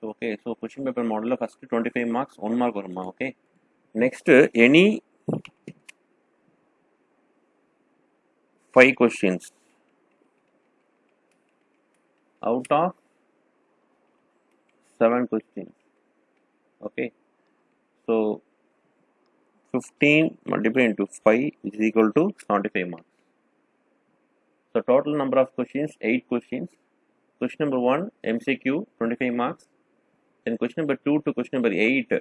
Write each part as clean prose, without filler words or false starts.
Okay, so question paper model first 25 marks, 1 mark varuma. Okay, next any 5 questions out of 7 questions. Okay, so 15 multiplied into 5 is equal to 75 marks. So total number of questions 8 questions. Question number 1 MCQ 25 marks. Then question number 2 to question number 8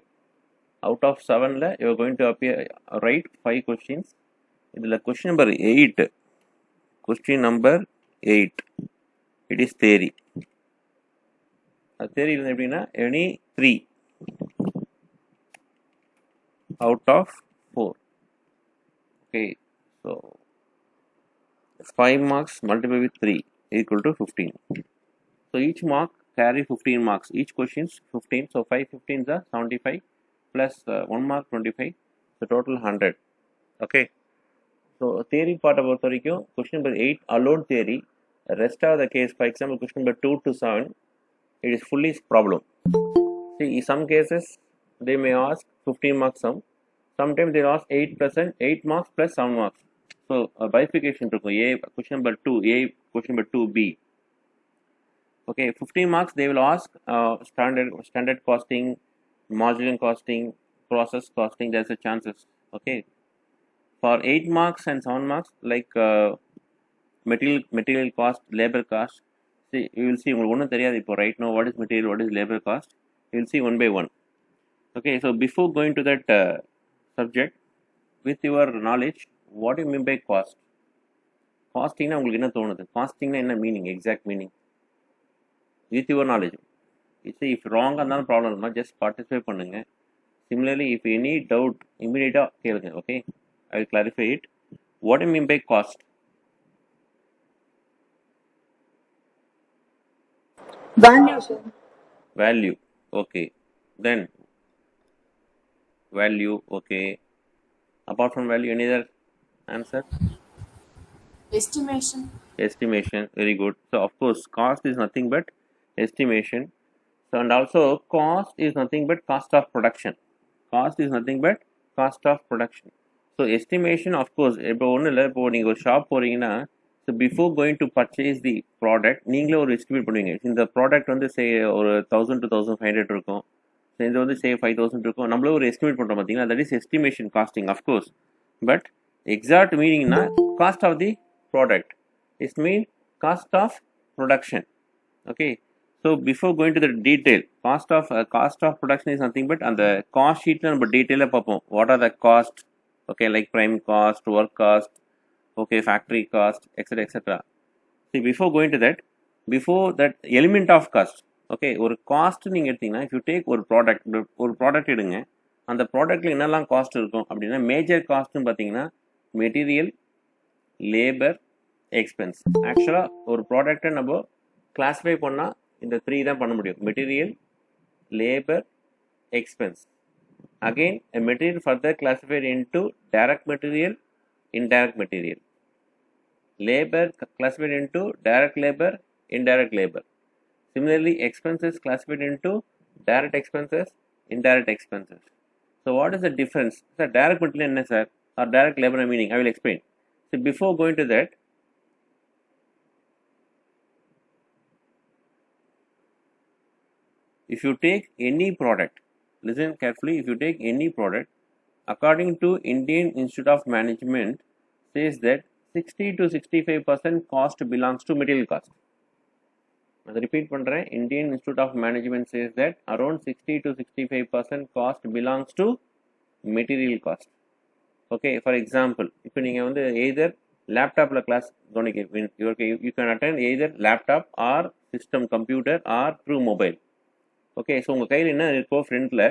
out of 7 la you are going to write 5 questions. Idhula question number 8 it is theory. Theory is any 3 out of 4. Okay, so 5 marks multiplied with 3 equal to 15. So each mark carry 15 marks. Each question is 15. So 5 15s are 75 plus 1 mark 25. So total 100. Okay. So theory part about question number 8 alone theory. The rest of the case, for example, question number 2 to 7, it is fully problem. See, in some cases they may ask 15 marks sum. Sometimes they ask 8 marks plus 7 marks. So bifurcation to A question number 2 A question number 2 B. Okay, 15 marks they will ask standard costing, marginal costing, process costing. There's a chances. Okay, for 8 marks and 7 marks like material cost, labor cost. See, you will see right now what is material, what is labor cost. You will see one by one. Okay, so before going to that subject, with your knowledge, what do you mean by cost? Costing na ungalku enna thonudhu? Costing na enna meaning, exact meaning? With your knowledge. If wrong andana problem ma just participate pannunga. Similarly, if any doubt immediately kelunga. Okay, I will clarify it. What do you mean by cost? Value, sir. Value. Okay, then value. Okay, apart from value, any other answer? Estimation. Estimation. Very good. So of course cost is nothing but estimation. So and also cost is nothing but cost of production. Cost is nothing but cost of production. So estimation, of course, இப்போ ஒன்றும் இல்லை, இப்போ நீங்கள் ஒரு shop போகிறீங்கன்னா, so before going to purchase the product நீங்களே ஒரு estimate பண்ணுவீங்க. இந்த ப்ராடக்ட் வந்து சே ஒரு 1000 to 1500 இருக்கும். ஸோ இது வந்து சே 5000 இருக்கும். நம்மளே ஒரு எஸ்டிமேட் பண்ணுறோம் பார்த்தீங்கன்னா, that is estimation costing of course. But exact மீனிங்னா cost of the product is mean cost of production. Okay, so before going to the detail, cost of production is nothing but on the cost sheet la நம்ம detail பார்ப்போம். What are the cost? Okay, like prime cost, work cost, okay, factory cost, etc etc. See, before going to that, before that element of cost, okay, ஒரு cost நீங்க எடுத்தீங்கன்னா, if you take ஒரு product எடுங்க, அந்த ப்ராடக்ட்ல என்னெல்லாம் cost இருக்கும் அப்படின்னா, major காஸ்ட்னு பார்த்தீங்கன்னா மெட்டீரியல், லேபர், எக்ஸ்பென்ஸ். ஆக்சுவலாக ஒரு ப்ராடக்டை நம்ம கிளாஸிஃபை பண்ணால் இந்த 3 தான் பண்ண முடியும். Material, labour, expense. Again, a material further classified into direct material, indirect material. Labor classified into direct labor, indirect labor. Similarly, expenses classified into direct expenses, indirect expenses. So what is the difference? Sir, direct material sir, or direct labor meaning? I will explain. So before going to that, if you take any product, listen carefully, if you take any product, according to Indian Institute of Management says that 60 to 65% cost belongs to material cost. I repeat பண்றேன், Indian Institute of Management says that around 60 to 65% cost belongs to material cost. Okay, for example, இப்போ நீங்க வந்து either laptopல class you can attend either laptop or system computer or through mobile. Okay, so உங்கள் கையில் என்ன இருக்கோ ஃப்ரண்ட்டில்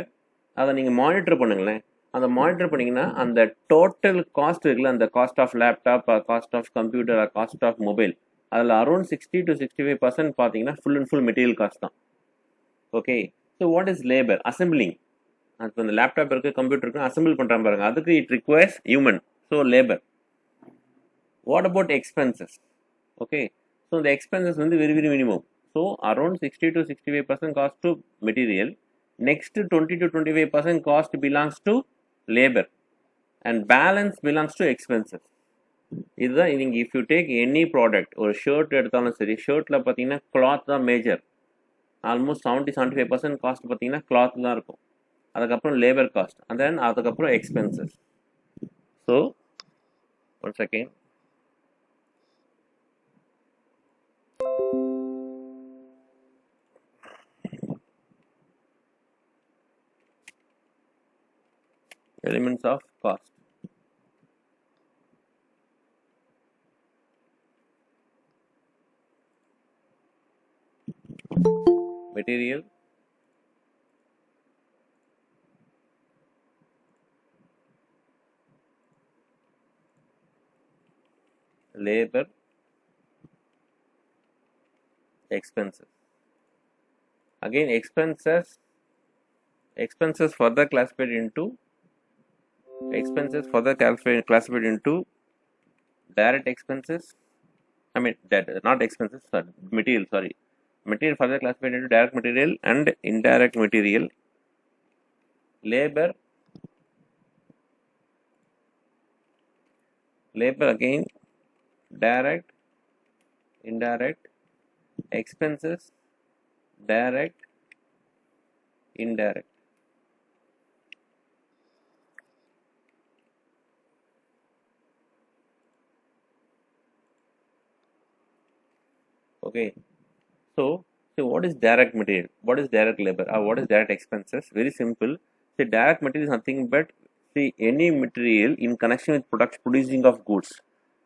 அதை நீங்கள் மானிட்டர் பண்ணுங்களேன். அந்த மானிட்டர் பண்ணிங்கன்னா அந்த டோட்டல் காஸ்ட் இருக்குல்ல, அந்த cost of laptop, cost of computer, cost of mobile, அதில் அரௌண்ட் 60 to 65% பார்த்தீங்கன்னா full and full material cost தான். Okay, so what is labour? Assembling. அது அந்த லேப்டாப் இருக்குது, கம்ப்யூட்டர் இருக்குது, அசம்பிள் பண்ணுறாங்க பாருங்க, அதுக்கு it requires human, so labour. What about expenses? Okay, so இந்த எக்ஸ்பென்சஸ் வந்து very very minimum. So around 60 to 65% cost to material. Next 20 to 25% cost belongs to labor, and balance belongs to expenses. இதுதான் நீங்கள் if you take any product, ஒரு shirt எடுத்தாலும் சரி, ஷர்ட்டில் பார்த்தீங்கன்னா cloth தான் major. Almost 70-75% cost பார்த்தீங்கன்னா cloth தான் இருக்கும். அதுக்கப்புறம் லேபர் காஸ்ட், அண்ட் தென் அதுக்கப்புறம் expenses. So one second. Elements of cost. Material, labor, expenses. Again expenses further classified into direct expenses. I mean that not expenses, sorry, material, sorry. Material further classified into direct material and indirect material. Labor again direct, indirect. Expenses direct, indirect. Okay, so what is direct material, what is direct labor, or what is direct expenses? Very simple. See, direct material is nothing but any material in connection with producing of goods.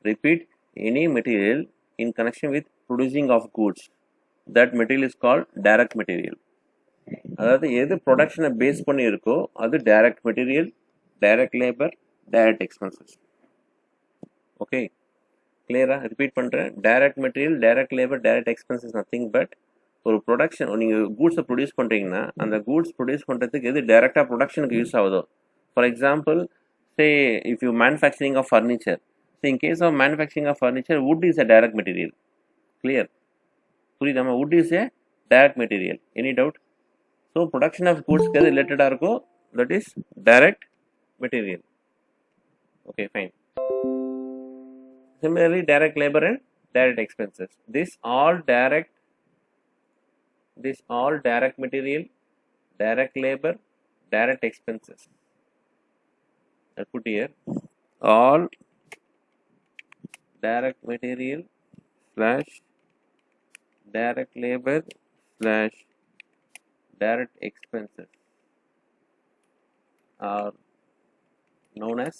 Repeat, any material in connection with producing of goods, that material is called direct material. அதாவது எது ப்ரொடக்ஷனை base பண்ணி இருக்கோ அது direct material, direct labour, direct expenses. Okay, கிளியரா? Repeat பண்ணுறேன். Direct material, direct labour, direct expenses nothing but ஒரு production. நீங்கள் கூட்ஸை produce பண்ணுறீங்கன்னா அந்த கூட்ஸ் ப்ரொடியூஸ் பண்ணுறதுக்கு எது டைரெக்டாக ப்ரொடக்ஷனுக்கு யூஸ் ஆகுதோ. For example, say if you manufacturing of furniture, so in case of manufacturing of furniture, wood is a direct material. Clear? புரியுதாமா? wood is a direct material. Any doubt? So production of goods க்கு related ஆ that is direct material. Okay, fine. Similarly, direct labor and direct expenses. This all direct material, direct labor, direct expenses. I put here all direct material slash direct labor slash direct expenses are known as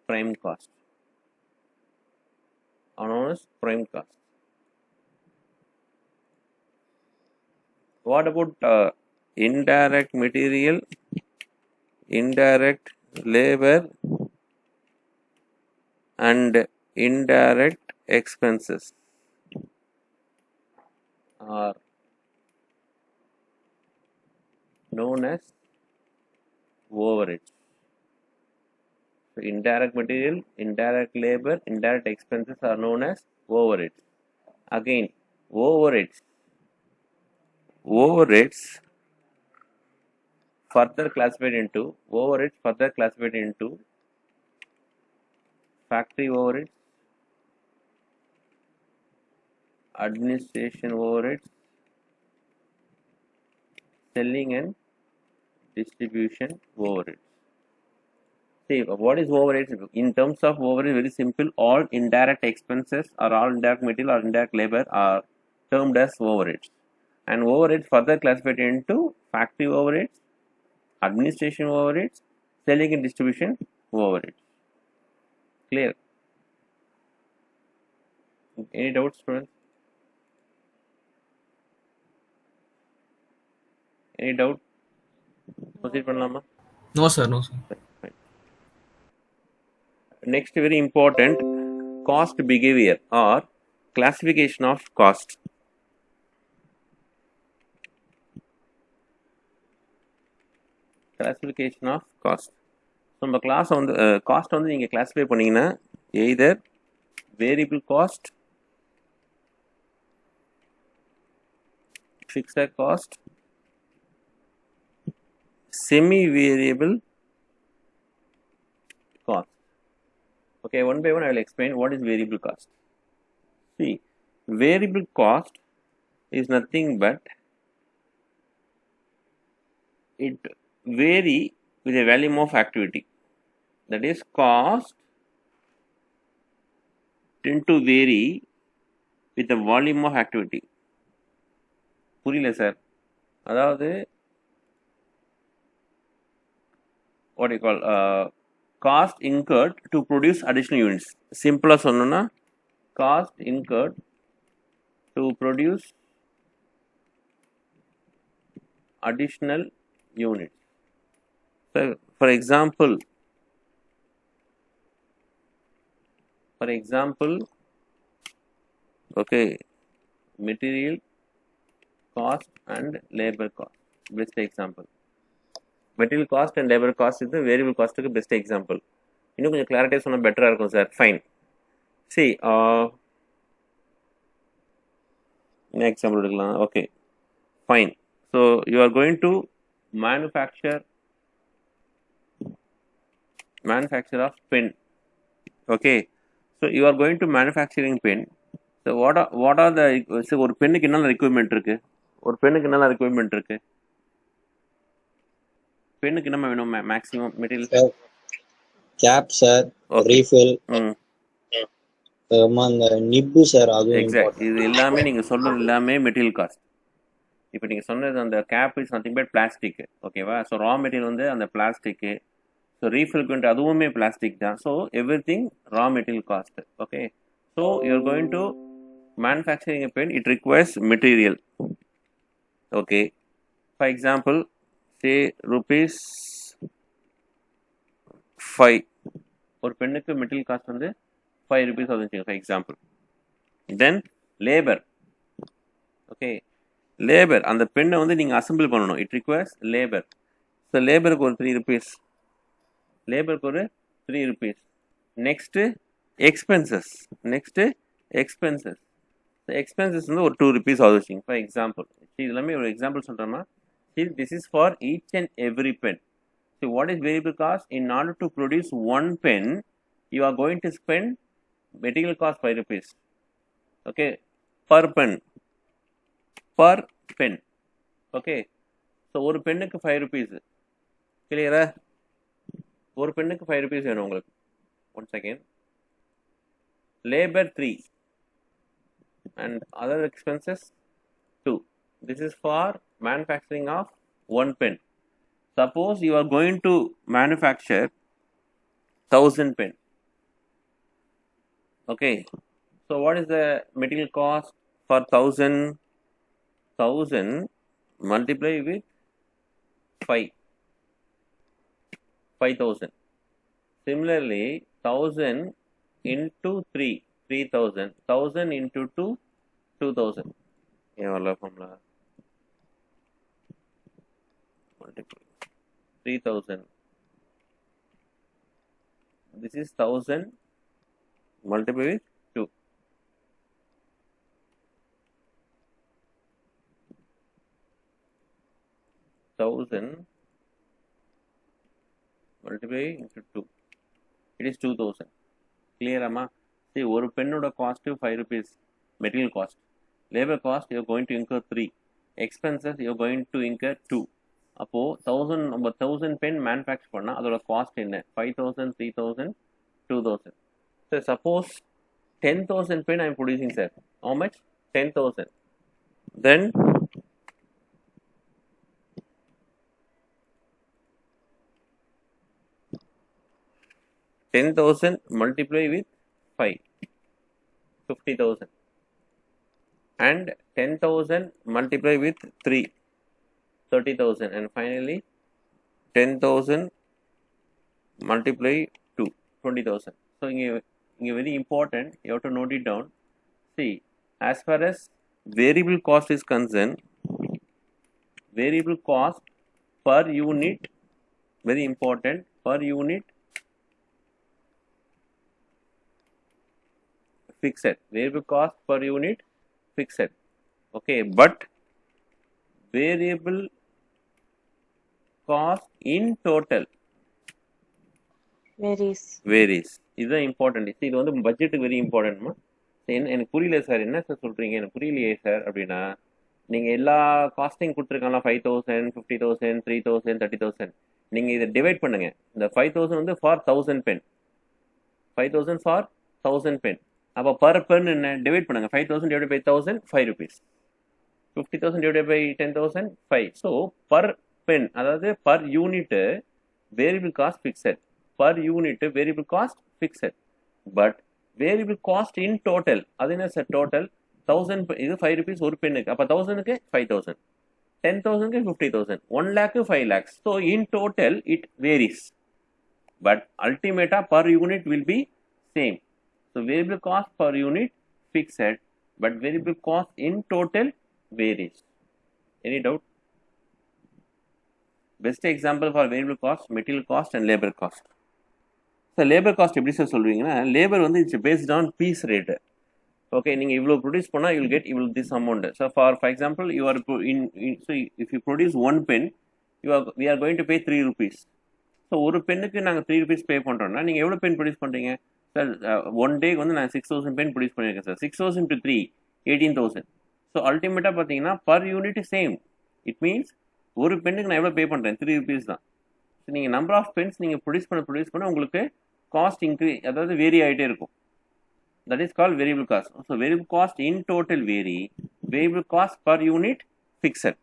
prime cost. What about indirect material, indirect labor and indirect expenses are known as overheads. So indirect material, indirect labor, indirect expenses are known as overheads. Again, overheads further classified into factory overheads, administration overheads, selling and distribution overheads. See, what is overheads? In terms of overheads, very simple. All indirect expenses or all indirect material or indirect labor are termed as overheads. And overheads further classified into factory overheads, administration overheads, selling and distribution overheads. Clear? Any doubts, students? Any doubt? Proceed பண்ணலாமா? No sir. Next, very important, cost behavior or classification of cost. Classification of cost. So நம்ம cost வந்து நீங்கள் classify பண்ணீங்கன்னா either variable cost fixed cost, semi-variable cost. Okay, one by one I will explain what is variable cost. See, variable cost is nothing but it vary with a volume of activity. That is, cost tend to vary with the volume of activity. புரியல sir, அதாவது what you call cost incurred to produce additional units. Simple சொன்னோம்னா cost incurred to produce additional units. So for example, okay, material cost and labor cost, best example. Material cost and labor cost is the variable cost க்கு best example. இன்னும் கொஞ்சம் கிளாரிட்டியாக சொன்னால் பெட்டராக இருக்கும் sir. Fine. See, என்ன example எடுக்கலாம்? Okay, fine. So you are going to manufacture of pen. Okay, so you are going to manufacturing pen. So what are the, so ஒரு பென்னுக்கு என்னென்ன requirement இருக்கு? பென்னுக்கு என்ன வேணும்? Maximum material cap sir, refill, அந்த nib sir, அதுவும் exact. இது எல்லாமே நீங்க சொல்றது எல்லாமே மெட்டீரியல் காஸ்ட். இப்போ நீங்க சொன்னது அந்த cap is nothing but plastic. ஓகேவா? ஸோ ரா மெட்டீரியல் வந்து அந்த பிளாஸ்டிக்கு, ஸோ ரீஃபில்க்கு அதுவுமே பிளாஸ்டிக் தான். So everything raw material cost. Okay, so you're going to manufacturing a pen, it requires material. Okay, for example say ₹5 ஒரு பெண்ணுக்கு material cost வந்து ₹5 வந்துச்சு for example. Then labour. Okay, labour அந்த பெண்ணை வந்து நீங்கள் அசம்பிள் பண்ணணும், இட் ரிக்வயர்ஸ் லேபர். ஸோ லேபருக்கு ஒரு ₹3, லேபருக்கு ஒரு ₹3. நெக்ஸ்ட்டு எக்ஸ்பென்சஸ், எக்ஸ்பென்சஸ் வந்து ஒரு ₹2 ஆகுது ஃபார் எக்ஸாம்பிள். இது எல்லாமே ஒரு எக்ஸாம்பிள் சொல்கிறோமா? This is for each and every pen. So what is variable cost? In order to produce one pen you are going to spend material cost ₹5. Okay, per pen. Okay, so ஒரு பென்னுக்கு ₹5. கிளியரா? ஒரு பென்னுக்கு ₹5 வேணும் உங்களுக்கு. One second. Labour 3 and other expenses 2. This is for manufacturing of one pen. Suppose you are going to manufacture 1000 pen. Okay, so what is the material cost for 1000? 1000 multiply with 5,000. Similarly, 1000 into 3, 3000. 1000 into 2, 2000. Yeah, formula. Multiply 3000. This is 1000 multiply with 2. 1000 multiply into 2. It is 2000. Clear, amma? See, ஒரு பெண்ணோட cost ₹5. Material cost. Labor cost you are going to incur 3. Expenses you are going to incur 2. அப்போ 1000 pen manufacture பண்ணா அதோட cost என்ன? 5000, 3000, 2000. So suppose 10,000 pen I am producing, sir. How much? 10,000. Then 10,000 multiply with 5, 50,000. And 10,000 multiply with 3, 30,000. And finally 10,000 multiply 2, 20,000. So very important, you have to note it down. See, as far as variable cost is concerned, variable cost per unit, very important, per unit fixed. Variable cost per unit fixed. Okay, but variable cost in total varies. இதுதான் important. இது வந்து பட்ஜெட்டுக்கு very இம்பார்ட்டன்ட்மா. எனக்கு புரியல sir, என்ன sir சொல்றீங்க, எனக்கு புரியலையே சார் அப்படின்னா, நீங்கள் எல்லா காஸ்டிங் கொடுத்துருக்காங்களா 5000, 50,000, 3000, 30,000, நீங்கள் இதை டிவைட் பண்ணுங்க. இந்த 5000 வந்து ஃபார் 1000 பென், 5000 ஃபார் 1000 பென். அப்போ பர் பென் என்ன டிவைட் பண்ணுங்க. 5000 divide by 1000 5 rupees, 50,000 divide by 10,000 5. So per pen, அதாவது per unit variable cost fixed, per unit variable cost fixed. But variable cost in total, அது என்ன sir total 1000, இது 5 rupees ஒரு பெண்ணுக்கு, அப்போ 1000க்கு 5000, 10,000க்கு 50,000, 1 lakh 5 lakhs. So in total it varies, but ultimately per unit will be same. So variable cost per unit fixed, but variable cost in total varies. Any doubt? Best example for variable cost, material cost and labor cost. So labor cost எப்படி sir சொல்றீங்கன்னா, labor வந்து it's based on piece rate. Okay, நீங்கள் இவ்வளோ produce பண்ணால் you will get இவ்வளோ this amount. So for example, you are so if you produce one pen, we are going to pay 3 rupees. So ஒரு பெண்ணுக்கு நாங்கள் 3 rupees பே பண்ணுறோம்னா நீங்கள் எவ்வளோ பென் ப்ரொடியூஸ் பண்ணுறீங்க சார்? ஒன் டேக்கு வந்து நான் 6,000 பென் ப்ரொடியூஸ் பண்ணியிருக்கேன் சார். 6,000 to 3 18,000. ஸோ அல்டிமேட்டாக பார்த்தீங்கன்னா per unit same. It means ஒரு பெண்ணுக்கு நான் எவ்வளோ பே பண்ணுறேன் 3 rupees தான். ஸோ நீங்கள் நம்பர் ஆஃப் பென்ஸ் நீங்கள் ப்ரொடியூஸ் பண்ண உங்களுக்கு காஸ்ட் அதாவது வேரி ஆகிட்டே இருக்கும். That is called variable cost. So variable cost in total vary, variable cost per unit fixed.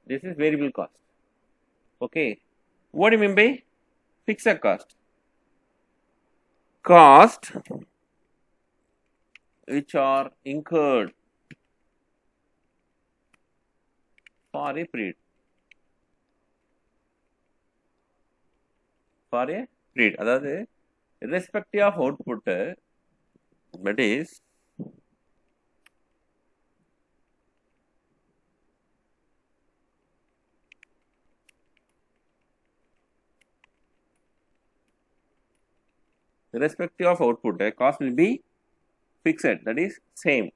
This is variable cost. Okay, what do you mean by fixed cost? Cost which are incurred for a period. For a period, அதாவது irrespective of output, that is irrespective of output, cost will be fixed, that is same.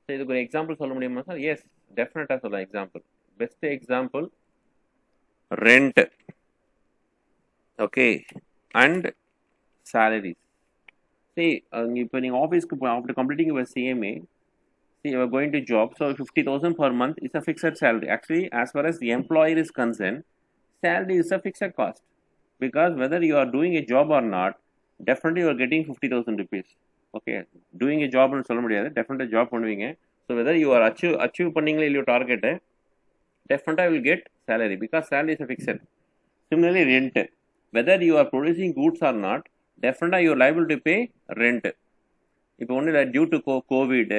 So இதுக்கு ஒரு example சொல்ல முடியுமா sir? S, டெஃபினட்டாக சொல்லலாம். Example, best example rent, okay, and salaries. See, இப்போ நீங்கள் ஆஃபீஸ்க்கு after completing your CMA, see, you are going to job, so 50,000 per month is a fixed salary. Actually, as far as the employer is concerned, salary is a fixed cost, because whether you are doing a job or not, definitely you are getting 50,000 rupees. Okay, doing a job னு சொல்ல முடியாது, definitely job பண்ணுவீங்க. So whether you are achieve பண்ணீங்களா இல்லையோ target, definitely you will get salary, because salary is a fixed. Similarly rent, whether you are producing goods or not, definitely you are liable to pay rent. இப்போ ஒன்றும் இல்லை, due to Covid,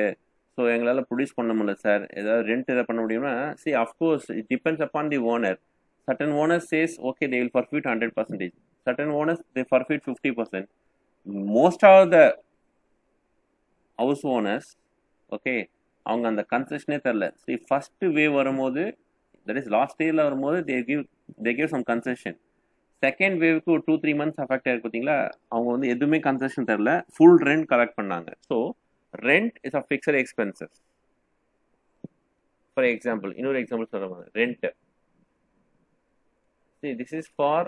so எங்களால் produce பண்ண முடியல sir, ஏதாவது rent எதாவது பண்ண முடியும்னா, see, of course it depends upon the owner. Certain owners says okay, they will forfeit 100%. Certain owners they forfeit 50%. Most of the house owners, okay, அவங்க அந்த கன்செஷனே தரல. see, ஃபர்ஸ்ட் வேவ் வரும்போது, that is லாஸ்ட் இயரில் வரும்போது they give some concession. Second வேவ்க்கு ஒரு 2-3 months affect ஆயிருக்கு பார்த்தீங்களா, அவங்க வந்து எதுவுமே கன்செஷன் தரல, ஃபுல் ரெண்ட் கலெக்ட் பண்ணாங்க. So rent is a fixed expenses. For example, இன்னொரு எக்ஸாம்பிள் சொல்லுவாங்க, rent. See, this is for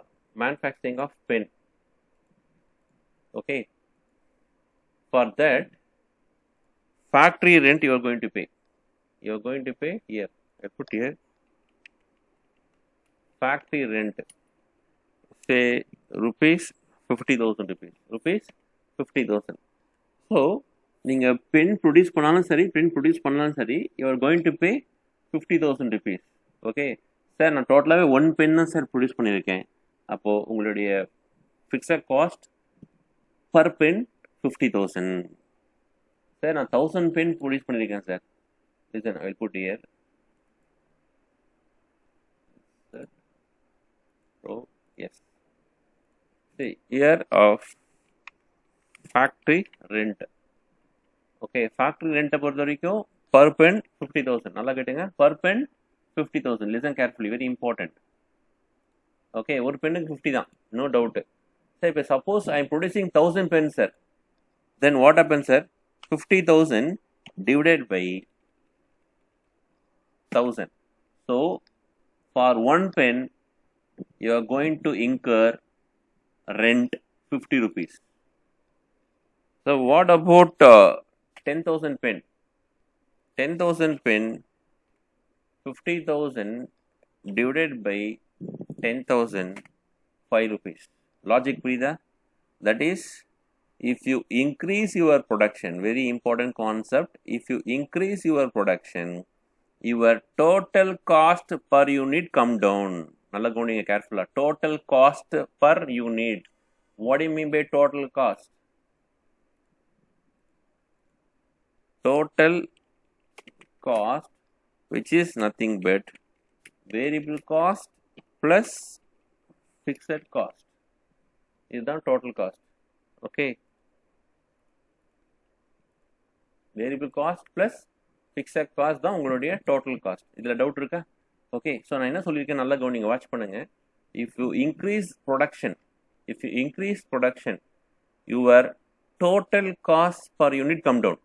manufacturing of pen. Okay, for that factory rent you are going to pay. You are going to pay here. I put here factory rent. Say rupees 50,000 rupees. Rupees 50,000. So நீங்கள் pen produce பண்ணாலும் சரி, pen produce பண்ணாலும் சரி, you are going to pay 50,000 rupees. Okay sir, நான் டோட்டலாகவே one pen தான் sir produce பண்ணியிருக்கேன். அப்போது உங்களுடைய fixed cost per pen 50,000. Sir, நான் 1000 பென் ப்ரொடியூஸ் பண்ணியிருக்கேன் sir. Listen, I will put here. So yes, see year of factory rent. Okay, factory rent பொறுத்த வரைக்கும் per pen 50,000. நல்லா கேட்டுங்க, per pen 50,000. listen carefully, very important. Okay, ஒரு பெண்ணுக்கு 50 தான், no doubt. Sir, இப்போ suppose I am producing 1000 pens sir, then what happens sir? 50,000 divided by 1000. So for 1 pen you are going to incur rent 50 rupees. So what about 10,000 pen? 10,000 pen, 50,000 divided by 10,000, 5 rupees. Logic புரியுதா? That is, if you increase your production, very important concept, if you increase your production, your total cost per unit come down. நல்லா கவனிங்க carefully. Total cost per unit. What do you mean by total cost? Total cost, which is nothing but variable cost plus fixed cost. இதுதான் total cost. Okay. Variable cost plus fixed cost தான் உங்களுடைய total cost. இதில் doubt இருக்கா? Okay, so நான் என்ன சொல்லியிருக்கேன் நல்லா கவனிங்க, வாட்ச் பண்ணுங்க. If you increase production, your total cost per unit come down.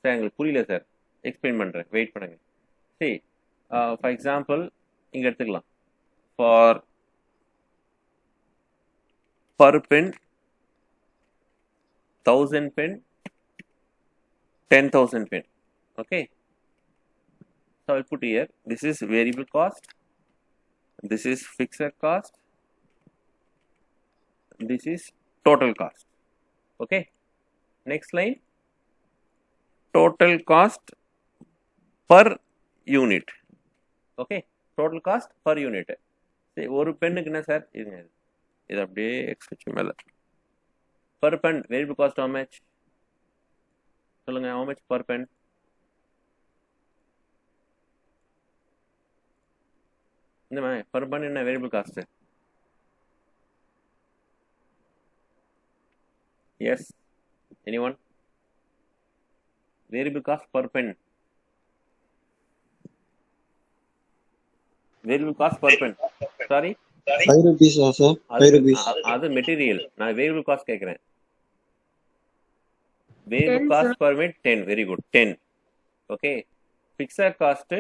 Sir எங்களுக்கு புரியல சார், எக்ஸ்பிளைன் பண்ணுறேன், வெயிட் பண்ணுங்க. சரி, ஃபார் எக்ஸாம்பிள் இங்கே எடுத்துக்கலாம். For per pen 1000 pen, 10,000 pen. Okay, so I'll put here, this is variable cost, this is fixed cost, this is total cost. Okay, next line, total cost per unit. Okay, total cost per unit. சரி, ஒரு பெண்ணுக்கு என்ன sir, இது அப்படியே express மேலே per pen variable cost how much? சொல்லுங்க, how much per pen? இந்த மாதிரி per pen என்ன variable cost? Yes, anyone? Variable cost per pen. Variable cost per pen. Sorry? 5 rupees sir. 5 rupees. அது மெட்டீரியல். நான் variable cost கேட்குறேன். Variable 10, cost sir. Per minute 10. Very good, 10. Okay, fixed cost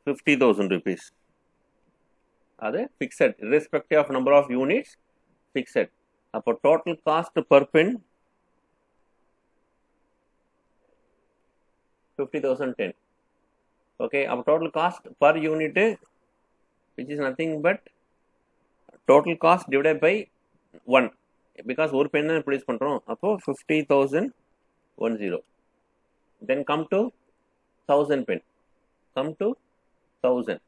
50,000 rupees. அது fixed, irrespective of number of units, fixed. அப்போ total cost per pen 50,010. Okay, அப்போ total cost per unit which is nothing but total cost divided by 1, because ஒரு pen தான் produce பண்ணுறோம். அப்போ 50,010. then come to 1000 pen, come to 1000.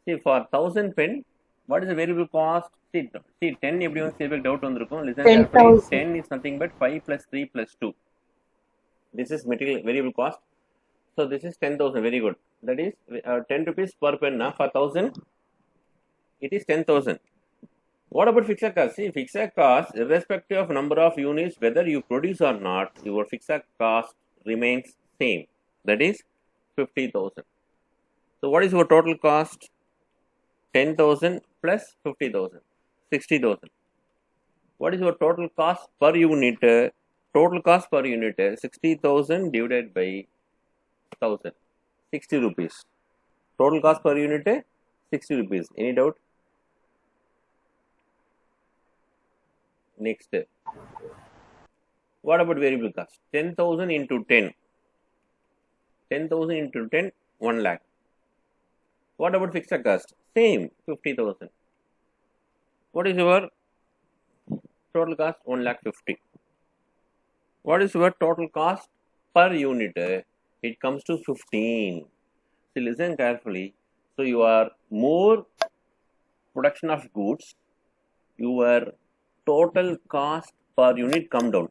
see, for 1000 pen what is the variable cost? see 10 எப்படி வந்து சில பேருக்கு doubt வந்திருக்கும். listen carefully. 10 is nothing but 5 plus 3 plus 2. this is material variable cost. so this is 10,000. very good. that is 10 rupees per pen. For 1000 it is 10,000. What about fixed cost? See, fixed cost, irrespective of number of units, whether you produce or not, your fixed cost remains same. That is 50,000. So what is your total cost? 10,000 plus 50,000, 60,000. What is your total cost per unit? Total cost per unit 60,000 divided by 1000, 60 rupees. Total cost per unit 60 rupees. Any doubt? Next, what about variable cost? 10,000 into 10. 10,000 into 10, 1 lakh. What about fixed cost? Same, 50,000. What is your total cost? 1,50,000. What is your total cost per unit? It comes to 15. So listen carefully. So you are more production of goods, your total cost per unit come down.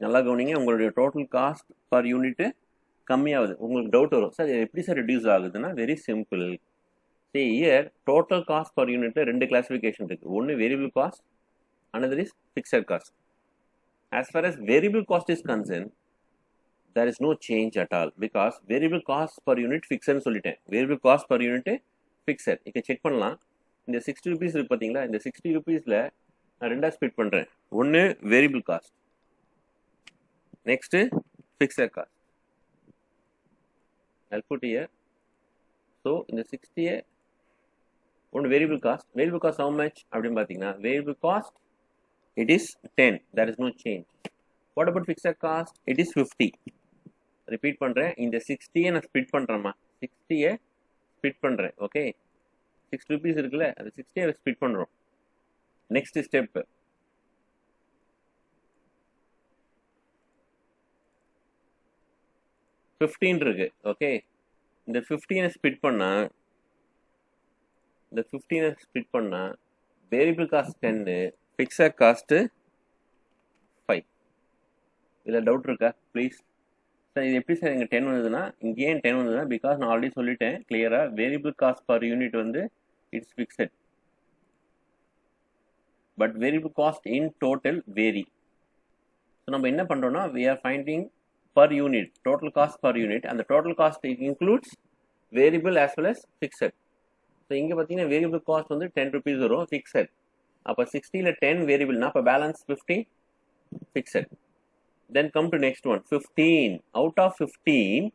நல்லா கவனிங்க, உங்களுடைய total cost per unit கம்மியாகுது. உங்களுக்கு doubt வரும், sir எப்படி sir reduce ஆகுதுன்னா, very simple. சரி, year total cost per யூனிட்ல 2 கிளாசிஃபிகேஷன் இருக்கு. ஒன்று variable cost, another is fixed cost. As far as variable cost is concerned, there is no change at all, because variable cost per unit fixed ன்னு சொல்லிட்டேன். variable cost per unit fixed. இங்க check பண்ணலாம். இந்த 60 rupees இருக்கு பார்த்தீங்களா, இந்த 60 rupeesல நான் ரெண்டா ஸ்பிட் பண்றேன். ஒன்று variable cost, next fixed cost. I'll put here. So in the 60 one variable cost how much அப்படின்னு பார்த்தீங்கன்னா variable cost it is 10, there is no change. What about fixed cost? It is 50. Repeat பண்றேன், இந்த 60 நான் split பண்றேன்மா, 60 split பண்றேன். Okay, 6 rupees இருக்குல்ல, அது 60 split பண்றோம். Next step 15 இருக்கு. ஓகே, இந்த 15 ஸ்ப்ளிட் பண்ணா வேரியபிள் காஸ்ட் 10, ஃபிக்ஸட் காஸ்ட் 5. இதுல டவுட் இருக்கா ப்ளீஸ்? சார் இது எப்படி சார் இங்கே 10 வந்ததுன்னா, இங்கே ஏன் 10 வந்ததுன்னா, பிகாஸ் நான் ஆல்ரெடி சொல்லிட்டேன் கிளியராக, வேரியபிள் காஸ்ட் பர் யூனிட் வந்து it's fixed, but variable cost in total vary. So நம்ம என்ன பண்ணுறோம்னா, we are finding per unit, total cost per unit. அந்த total cost it includes variable as well as fixed. So இங்கே பார்த்தீங்கன்னா variable cost வந்து 10 rupees வரும், fixed. அப்போ 60ல் 10 வேரியபிள்னா அப்போ balance 50 fixed. Then come to next one, 15. Out of 15,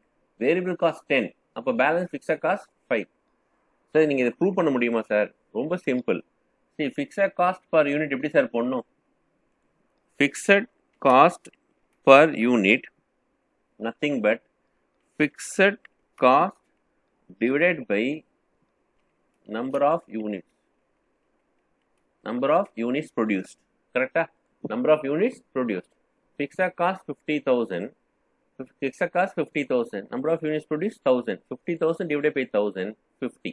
variable cost 10. அப்போ balance fixed cost 5. Sir நீங்கள் இதை ப்ரூவ் பண்ண முடியுமா சார்? ரொம்ப சிம்பிள். சரி, fixed cost per unit எப்படி சார் பண்ணணும்? Fixed cost per unit nothing but fixed cost divided by number of units. Number of units produced. Correct? Number of units produced. Fixed cost 50,000. Fixed cost 50,000. Number of units produced 1,000. 50,000 divided by 1,000, 50.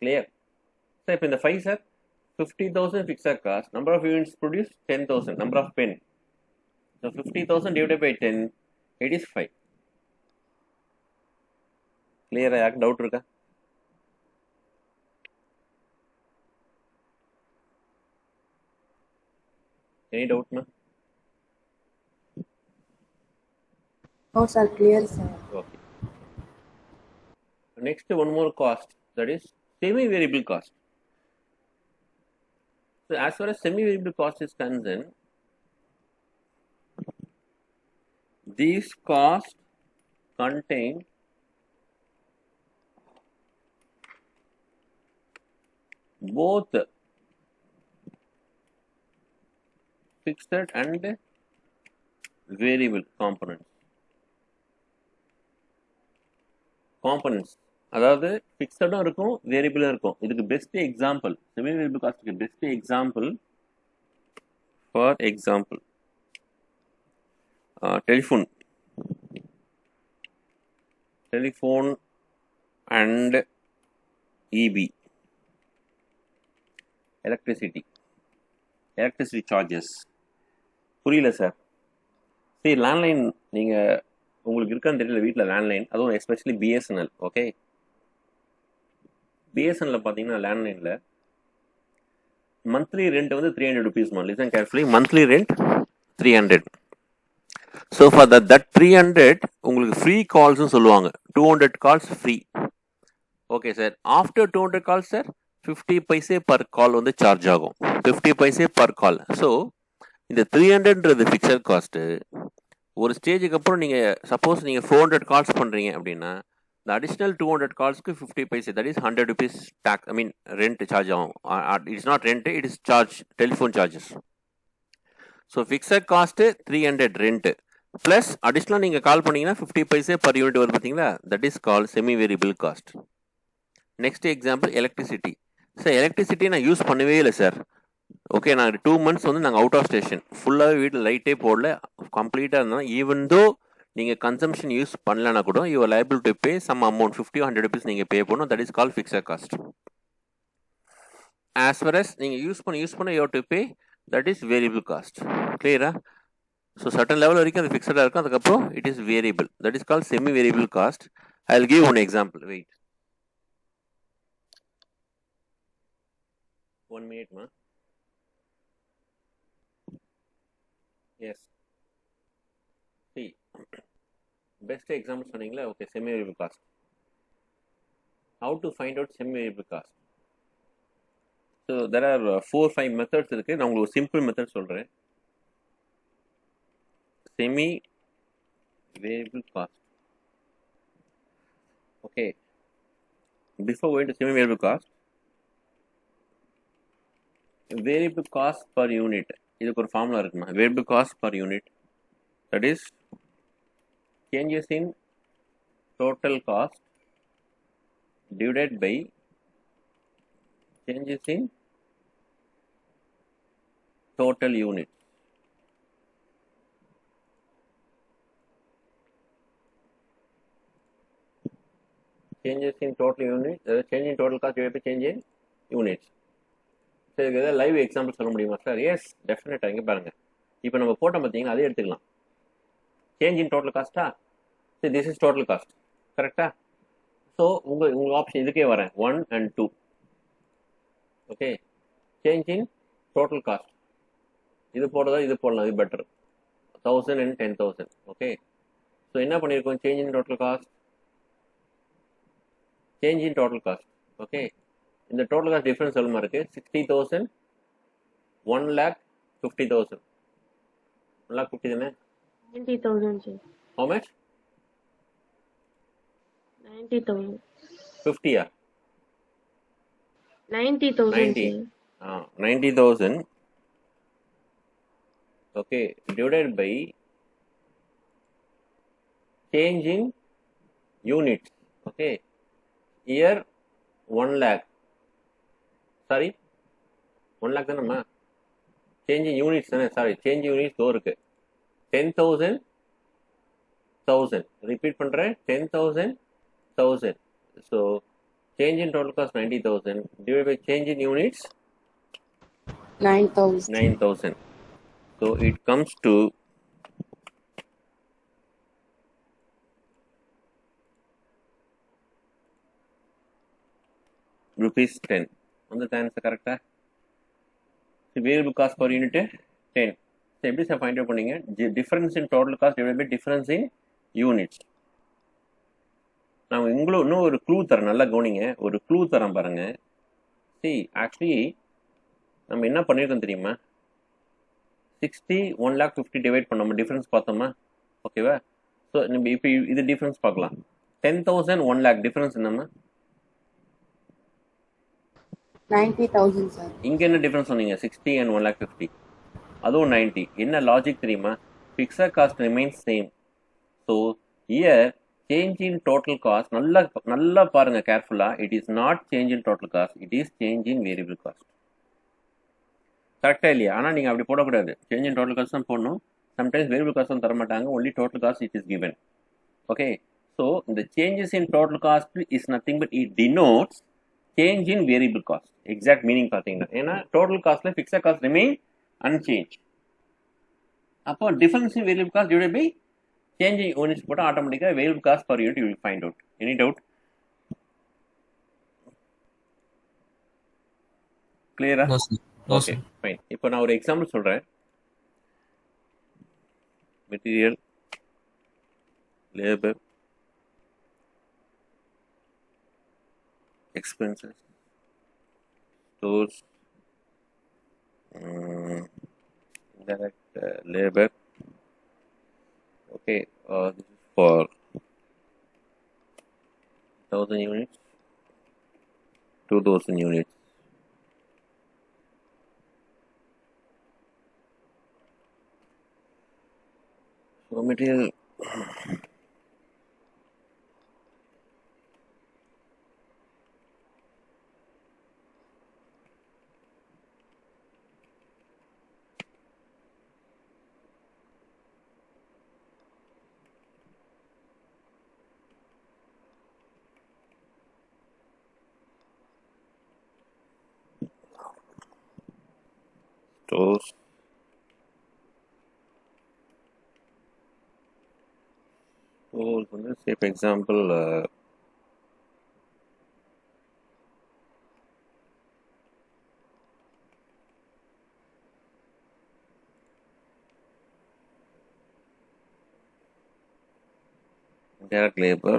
Clear? So if in the 5 sir, 50,000 fixed cost. Number of units produced 10,000. Number of pen. So 50,000 divided by 10, it is 5. Clear? I doubt irukka? Any doubt, ma'am? No, sir. Clear, sir. Okay. Next, one more cost, that is semi-variable cost. So, as far as semi-variable cost is concerned, these costs contain both fixed and variable components. அதாவது ஃபிக்ஸடும் இருக்கும், வேரியபிளும் இருக்கும். இதுக்கு best example, semi variable காஸ்ட்டுக்கு best example, for example telephone and EB, electricity charges. புரியல சார்? சரி, landline நீங்கள் உங்களுக்கு இருக்கான்னு தெரியல வீட்டில் லேண்ட்லைன், அதுவும் எஸ்பெஷலி பிஎஸ்என்எல். ஓகே, பிஎஸ்என்எல் பார்த்தீங்கன்னா லேண்ட்லைனில் மந்த்லி ரெண்ட் வந்து 300 rupees. Listen carefully, monthly rent 300. So for that 300 உங்களுக்கு ஃப்ரீ கால்ஸ்னு சொல்லுவாங்க. 200 calls free. Okay sir, after 200 calls sir 50 paise per call வந்து சார்ஜ் ஆகும். 50 paise பர் கால். ஸோ இந்த 300ன்றது ஃபிக்ஸட் காஸ்ட்டு. ஒரு ஸ்டேஜுக்கு அப்புறம் நீங்கள் சப்போஸ் நீங்கள் 400 calls பண்ணுறீங்க அப்படின்னா, இந்த அடிஷ்னல் 200 calls-க்கு 50 paise, that is 100 rupees tax, I mean rent charge ஆகும். It's not rent, it is charge, telephone charges. So fixed cost 300 rent plus அடிஷ்னலாக நீங்கள் கால் பண்ணிங்கன்னா 50 paise பர் யூனிட் வரும் பார்த்தீங்களா, that is call semi variable cost. Next example electricity. Sir electricity நான் use பண்ணவே இல்லை sir. Okay, நான் 2 months வந்து நாங்கள் அவுட் ஆஃப் ஸ்டேஷன், ஃபுல்லாகவே வீட்டில் லைட்டே போடல, கம்ப்ளீட்டாக இருந்தால் ஈவன் தோ நீங்கள் கன்சம்ஷன் யூஸ் பண்ணலன்னா கூட you are liable to pay some amount 50 or 100 rupees நீங்கள் பே பண்ணணும். That is call fixed cost. As far as நீங்கள் யூஸ் பண்ண you have to pay, that is variable cost. கிளியரா? So certain level வரைக்கும் அது ஃபிக்ஸடாக இருக்கும், அதுக்கப்புறம் it is variable. That is call semi variable cost. I will give one example. Wait 1 minute, ma. Yes. See, best example சொன்னீங்களா? Okay, semi variable cost. How to find out semi variable cost? So there are 4-5 methods இருக்கு. நான் உங்களுக்கு ஒரு simple method சொல்றேன். Semi variable cost Okay, before going to semi variable cost, variable cost per unit, இதுக்கு ஒரு formula இருக்குமா? Variable cost per unit, that is changes in total cost divided by changes in total units. Changes in total units, change in total cost divided by change in units. சரி, இதுக்கு ஏதாவது live example சொல்ல முடியுமா sir? S, டெஃபினட்டாக. இங்கே பாருங்கள், இப்போ நம்ம போட்டோம் பார்த்தீங்கன்னா அதே எடுத்துக்கலாம். சேஞ்ச் இன் டோட்டல் காஸ்ட்டா? சரி, திஸ் இஸ் டோட்டல் காஸ்ட், கரெக்டா? ஸோ உங்கள் ஆப்ஷன் இதுக்கே வரேன், 1 and 2. Okay, change in total cost, இது போடுறதா இது போடலாம், இது பெட்டர். 1000 and 10,000. ஓகே, ஸோ என்ன பண்ணியிருக்கோம்? Change in total cost, change in total cost. Okay, இந்த டோட்டல் காஸ்ட் டிஃபரன்ஸ் எவ்வளோ இருக்குது? 60,000, 1,50,000. 1,50,000 தானே? 90,000, sir. How much? 90,000. 50 ah? 90,000, 90. sir. 90,000. Okay, divided by change in units. Okay, here 1 lakh. Sorry, 1 lakh தானம்மா? Change in units தானே? Sorry, change in units தோ இருக்கு. 10,000, 1000. Repeat பண்ணுறேன், 10,000, 1000. So change in total cost 90,000 divided by change in units 9,000. 9,000. So it comes to rupees 10. On the answer correct? The variable cost per unit 10. So எப்படி சார் find out பண்ணீங்க? Difference in total cost divide by difference in units. நான் உங்களுக்கு இன்னும் ஒரு clue தரேன், நல்லா கவனிங்க. ஒரு க்ளூ தரேன் பாருங்க. சி, ஆக்சுவலி நம்ம என்ன பண்ணியிருக்கோம் தெரியுமா? 60, 1,50,000 டிவைட் பண்ணோம், டிஃபரன்ஸ் பார்த்தோமா? ஓகேவா? ஸோ நம்ம இப்போ இது டிஃபரன்ஸ் பார்க்கலாம். 10,000, 1 lakh டிஃபரன்ஸ் என்னம்மா? 90,000, sir. இங்கே என்ன டிஃபரன்ஸ் சொன்னீங்க? 60 and 1,50,000. அதுவும் 90. என்ன லாஜிக் தெரியுமா? Fixed cost remains same. So year change in total cost, நல்லா பாருங்க கேர்ஃபுல்லாக. It is not change in total cost, it is change in variable cost. கரெக்டாக இல்லையா? ஆனால் நீங்கள் அப்படி போடக்கூடாது. சேஞ்ச் இன் டோட்டல் காஸ்ட் தான் போடணும். சம்டைம்ஸ் வேரியபிள் காஸ்ட் தான் தர மாட்டாங்க, only total cost it is given. Okay, so இந்த changes in total cost is nothing but it denotes change in variable cost. Exact meaning பார்த்தீங்கன்னா, ஏன்னா டோட்டல் காஸ்ட்ல ஃபிக்ஸட் காஸ்ட் ரிமைன் அன்சேஞ்ச். அப்போ difference in variable cost divided by change in units போட்டால் ஆட்டோமேட்டிக்காக variable cost per unit you will find out. Any doubt? கிளியரா? Okay, fine. இப்போ நான் ஒரு எக்ஸாம்பிள் சொல்கிறேன். Material, labour, expenses, stores, indirect labor. Okay, this is for 1,000 units, 2,000 units. So material, stores, so say for example direct labor,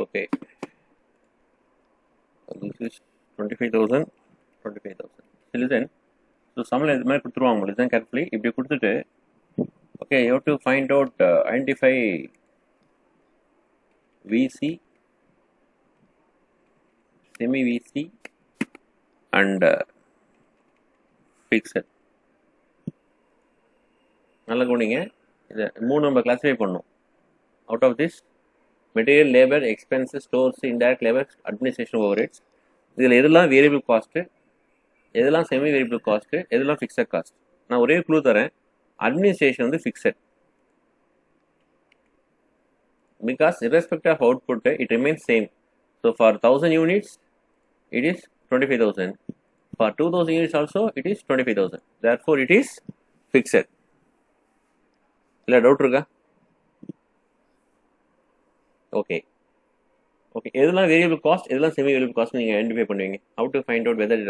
Okay. This is 25,000. So listen. So sum இது மாதிரி கொடுத்துருவாங்க. Listen carefully. இப்படி கொடுத்துட்டு okay, you have to find out identify VC, semi VC and fixed. நல்லா கவனிங்க. இதை 3 நம்ம classify பண்ணோம். Out of this material, labor, expenses, stores, indirect labor, administration overheads. இதில் எதெல்லாம் வேரியபிள் காஸ்ட்டு, எதெல்லாம் செமி வேரியபிள் காஸ்ட்டு, எதெல்லாம் ஃபிக்ஸட் காஸ்ட். நான் ஒரே க்ளூ தரேன். அட்மினிஸ்ட்ரேஷன் வந்து fixed. Because irrespective of output, it remains same. So for 1000 units, it is 25,000. For 2000 units also, it is 25,000. Therefore, it is fixed. இல்லை doubt இருக்கா? Okay okay. எதெல்லாம் variable cost, எதெல்லாம் semi variable cost நீங்கள் identify பண்ணுவீங்க. How to find out whether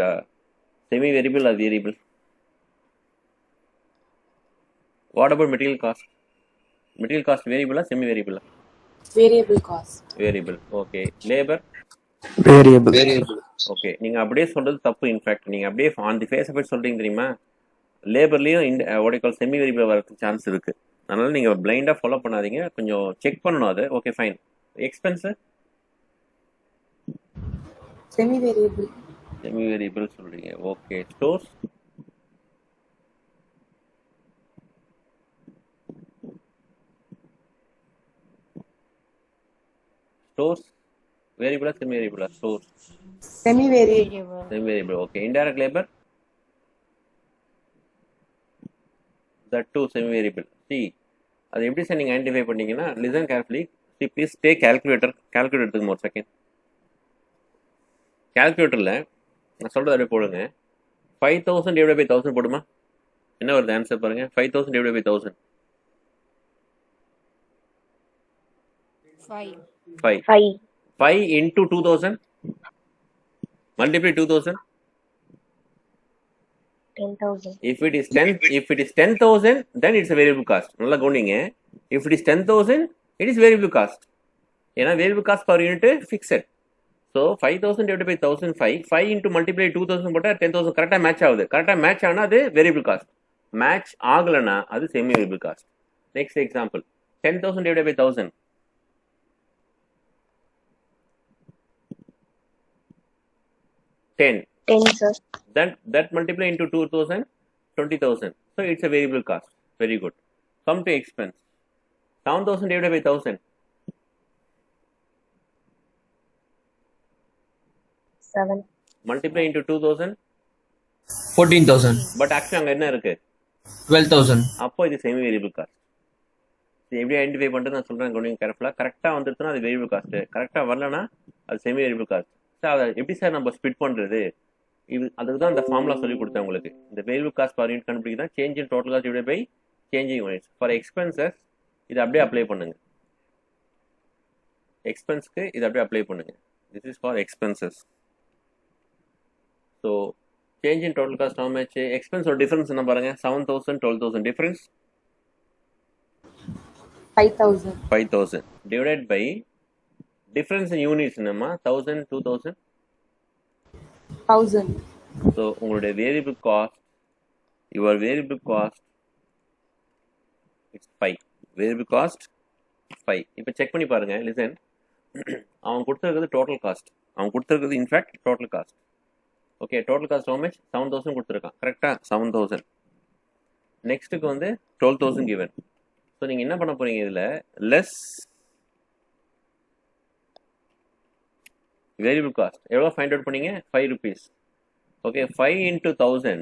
semi variable or variable? What about material cost? Material cost வேரியபிளா semi வேரியபிளா? Variable cost. Variable. Okay. Labour Variable. Okay. நீங்கள் அப்படியே சொல்கிறது தப்பு. இன்ஃபேக்ட் நீங்கள் அப்படியே ஆன் தி ஃபேஸ் ஆஃப் சொல்கிறீங்க தெரியுமா? லேபர்லேயும் ஓடிக்கால் செமி வேரியபிள் வரதுக்கு சான்ஸ் இருக்குது. அதனால் நீங்கள் பிளைண்டாக ஃபாலோ பண்ணாதீங்க, கொஞ்சம் செக் பண்ணணும் அது. Okay fine. Expense Semi variable. Semi variable சொல்கிறீங்க. ஓகே. ஸ்டோர்ஸ் வேரியபிளா செமி வேரியபிளா? Stores Semi variable. Semi variable. Okay. Indirect labour that too semi variable. See, அது எப்படி சார் நீங்கள் ஐடென்டிஃபை பண்ணீங்கன்னா, listen carefully. C please take calculator எடுத்துக்கோங்க ஒரு second. கேல்குலேட்டரில் நான் சொல்கிறது அப்படியே போடுங்க. 5000 டிவைட் பை 1000 போடுமா? என்ன வருது ஆன்சர் பாருங்கள். 5000 divide by 1000 5 into 2000 multiply 2000. 10,000. If it is 10,000, then it's a variable cost. நல்லா கவனிங்க. If it is 10,000, it is variable cost. ஏன்னா variable cost per unit fixed. So 5,000 divided by 1,005, 5 into multiply 2,000 போட்டால் 10,000 கரெக்டாக match ஆகுது. கரெக்டாக match ஆனால் அது variable cost. Match ஆகலைன்னா அது semi variable cost. Next example. 10,000 divided by 1,000. 10. 10, sir. That multiply into 2,000, 20,000. So it's a variable cost. Very good. Come to expense. 7,000 divided by 1,000. 7. Multiply into 2,000. 14,000. But actually அங்கே என்ன இருக்கு? 12,000. அப்போ இது semi variable cost. எப்படி identify பண்ணுறது நான் சொல்கிறேன். கொஞ்சம் கேர்ஃபுல்லாக. கரெக்டாக வந்துருச்சுன்னா அது வேரியபிள் காஸ்ட்டு. கரெக்டாக வரலன்னா அது செமி வேரியபிள் காஸ்ட். சார் அதை எப்படி சார் நம்ம ஸ்பிட் பண்ணுறது? இது அதுக்கு தான் இந்த ஃபார்முலா சொல்லி கொடுத்தேன் உங்களுக்கு. இந்த வேரியபிள் காஸ்ட் பர் யூனிட் கண்டுபிடிக்க தான் change in total cost divide by change in units. For expenses இதை அப்படியே அப்ளை பண்ணுங்க. எக்ஸ்பென்ஸ்க்கு இதை அப்படியே அப்ளை பண்ணுங்க. This is for expenses. So change in total cost how much? எக்ஸ்பென்ஸோட டிஃபரன்ஸ் என்ன பாருங்க. 7,000, 12,000 difference 5,000. 5,000 divided by difference in units என்னம்மா? 1,000, 2,000. 1,000. ஸோ உங்களுடைய variable cost, your variable cost it's 5. Variable cost 5. இப்போ செக் பண்ணி பாருங்க. லிசன், அவன் கொடுத்துருக்கிறது டோட்டல் காஸ்ட். அவன் கொடுத்துருக்கிறது in fact total cost. Okay. Total cost how much? 7,000 கொடுத்துருக்கான். கரெக்டாக 7,000. நெக்ஸ்ட்டுக்கு வந்து 12,000 given. ஸோ நீங்கள் என்ன பண்ண போறீங்க? இதில் லெஸ் வேரியபிள் காஸ்ட் எவ்வளோ ஃபைண்ட் அவுட் பண்ணீங்க? 5 rupees. Okay. 5 into 1,000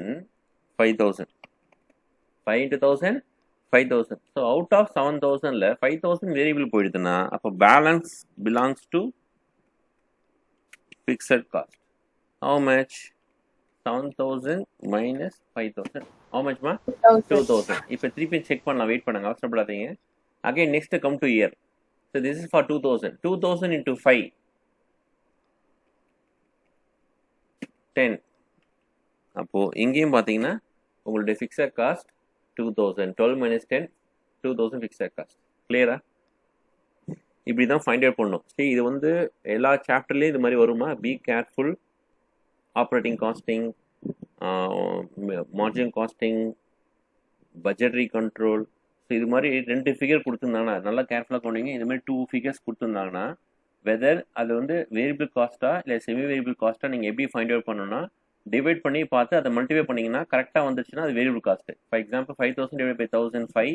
5,000. 5 into 1,000 5,000. So out of 7,000ல் 5,000 வேரியபிள் போயிடுதுன்னா அப்போ balance belongs to fixed cost. How much? 7,000 minus 5,000. How much ma? 2,000. இப்போ திருப்பி செக் பண்ணலாம். வெயிட் பண்ணுங்க, அவசரப்படாதீங்க. Again next come to year. So this is for 2,000. 2,000 into 5 10. அப்போ இங்கேயும் பார்த்தீங்கன்னா உங்களுடைய fixed cost 2,000. 12 minus 10 2,000 fixed cost. கிளியரா? இப்படி தான் ஃபைண்ட் அவுட் பண்ணணும். சரி, இது வந்து எல்லா சாப்டர்லேயும் இது மாதிரி வருமா? Be careful. Operating costing, margin costing, budgetary control. So இது மாதிரி 2 ஃபிகர் கொடுத்துருந்தாங்கன்னா நல்லா கேர்ஃபுல்லாக கொண்டீங்க. இது மாதிரி 2 ஃபிகர்ஸ் கொடுத்துருந்தாங்கன்னா வெதர் அது வந்து வேரியபிள் காஸ்ட்டா இல்லை செமி வேரியபிள் காஸ்ட்டா நீங்கள் எப்படி ஃபைண்ட் அவுட் பண்ணணும்னா டிவைட் பண்ணி பார்த்து அதை மல்டிஃபை பண்ணிங்கன்னா கரெக்டாக வந்துச்சுன்னா அது variable cost. For example 5000 divide by 1005,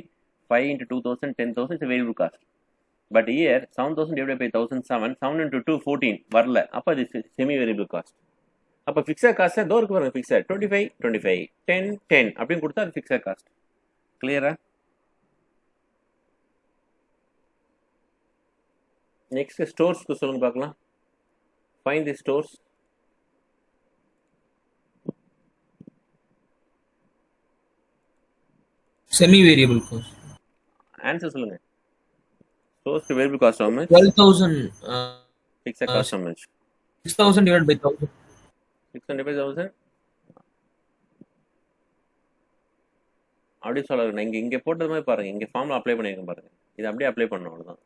5 into 2000, 10,000 it's variable cost. But year 7000 divide by 1007, 7 into 2 14 வரல, அப்போ அது செமி வேரியபிள் காஸ்ட். அப்போ ஃபிக்ஸட் காஸ்ட் ஏதோ இருக்கு பாருங்க, ஃபிக்ஸட் 25 25 10 10 அப்படின்னு கொடுத்தா அது ஃபிக்ஸட் காஸ்ட். கிளியரா? நெக்ஸ்ட் ஸ்டோர்ஸ்க்கு சொல்லுங்க பார்க்கலாம். Find the stores. Semi variable cost. Answer சொல்லுங்க. ஸ்டோர்ஸ்க்கு variable cost how much? 12,000. Fixed cost how much? 6,000 divided by 1,000. 600,000 அப்படி சொல்லுங்க. இங்கே போட்டது மாதிரி பாருங்க, இங்கே ஃபார்ம்ல அப்ளை பண்ணியிருக்கேன் பாருங்க, இது அப்படியே அப்ளை பண்ணணும், அவ்வளோதான்.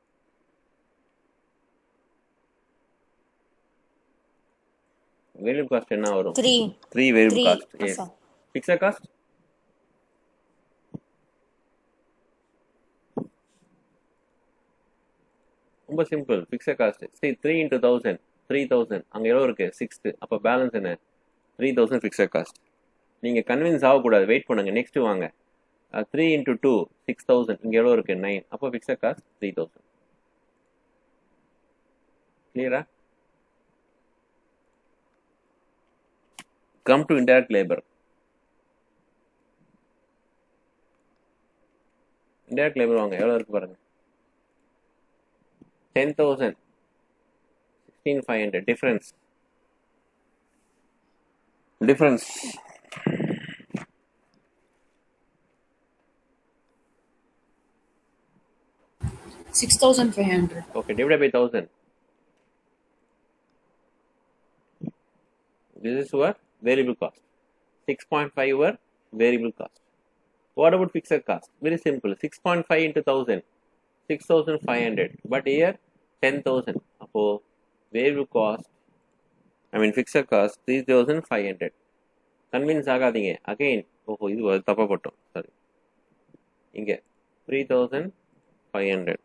வேரியபிள் காஸ்ட் என்ன வரும்? 3 variable cost. Yes. Fixed cost ரொம்ப சிம்பிள். Fixed cost 3 into 1000, 3000. அங்கே எவ்வளோ இருக்கு? 6. அப்போ பேலன்ஸ் என்ன? 3000 ஃபிக்ஸட் காஸ்ட். நீங்கள் கன்வின்ஸ் ஆகக்கூடாது, வெயிட் பண்ணுங்க. நெக்ஸ்ட் வாங்க. 3 into 2 6000. இங்கே எவ்வளோ இருக்கு? 9. அப்போ ஃபிக்ஸட் காஸ்ட் 3000. கிளியரா? Come to indirect labour. Indirect labour வாங்க, எவ்வளோ இருக்கு பாருங்க. 10,000, 16,500. Difference 6,500. okay, divided by 1000. This is your variable cost. 6.5 your variable cost. What about fixed cost? Very simple. 6.5 into 1000, 6,500. But here 10,000. அப்போ variable cost, fixed cost 3,500. Convince ஆகாதீங்க. Again இது தப்பா போட்டோம், sorry. இங்கே 3,500.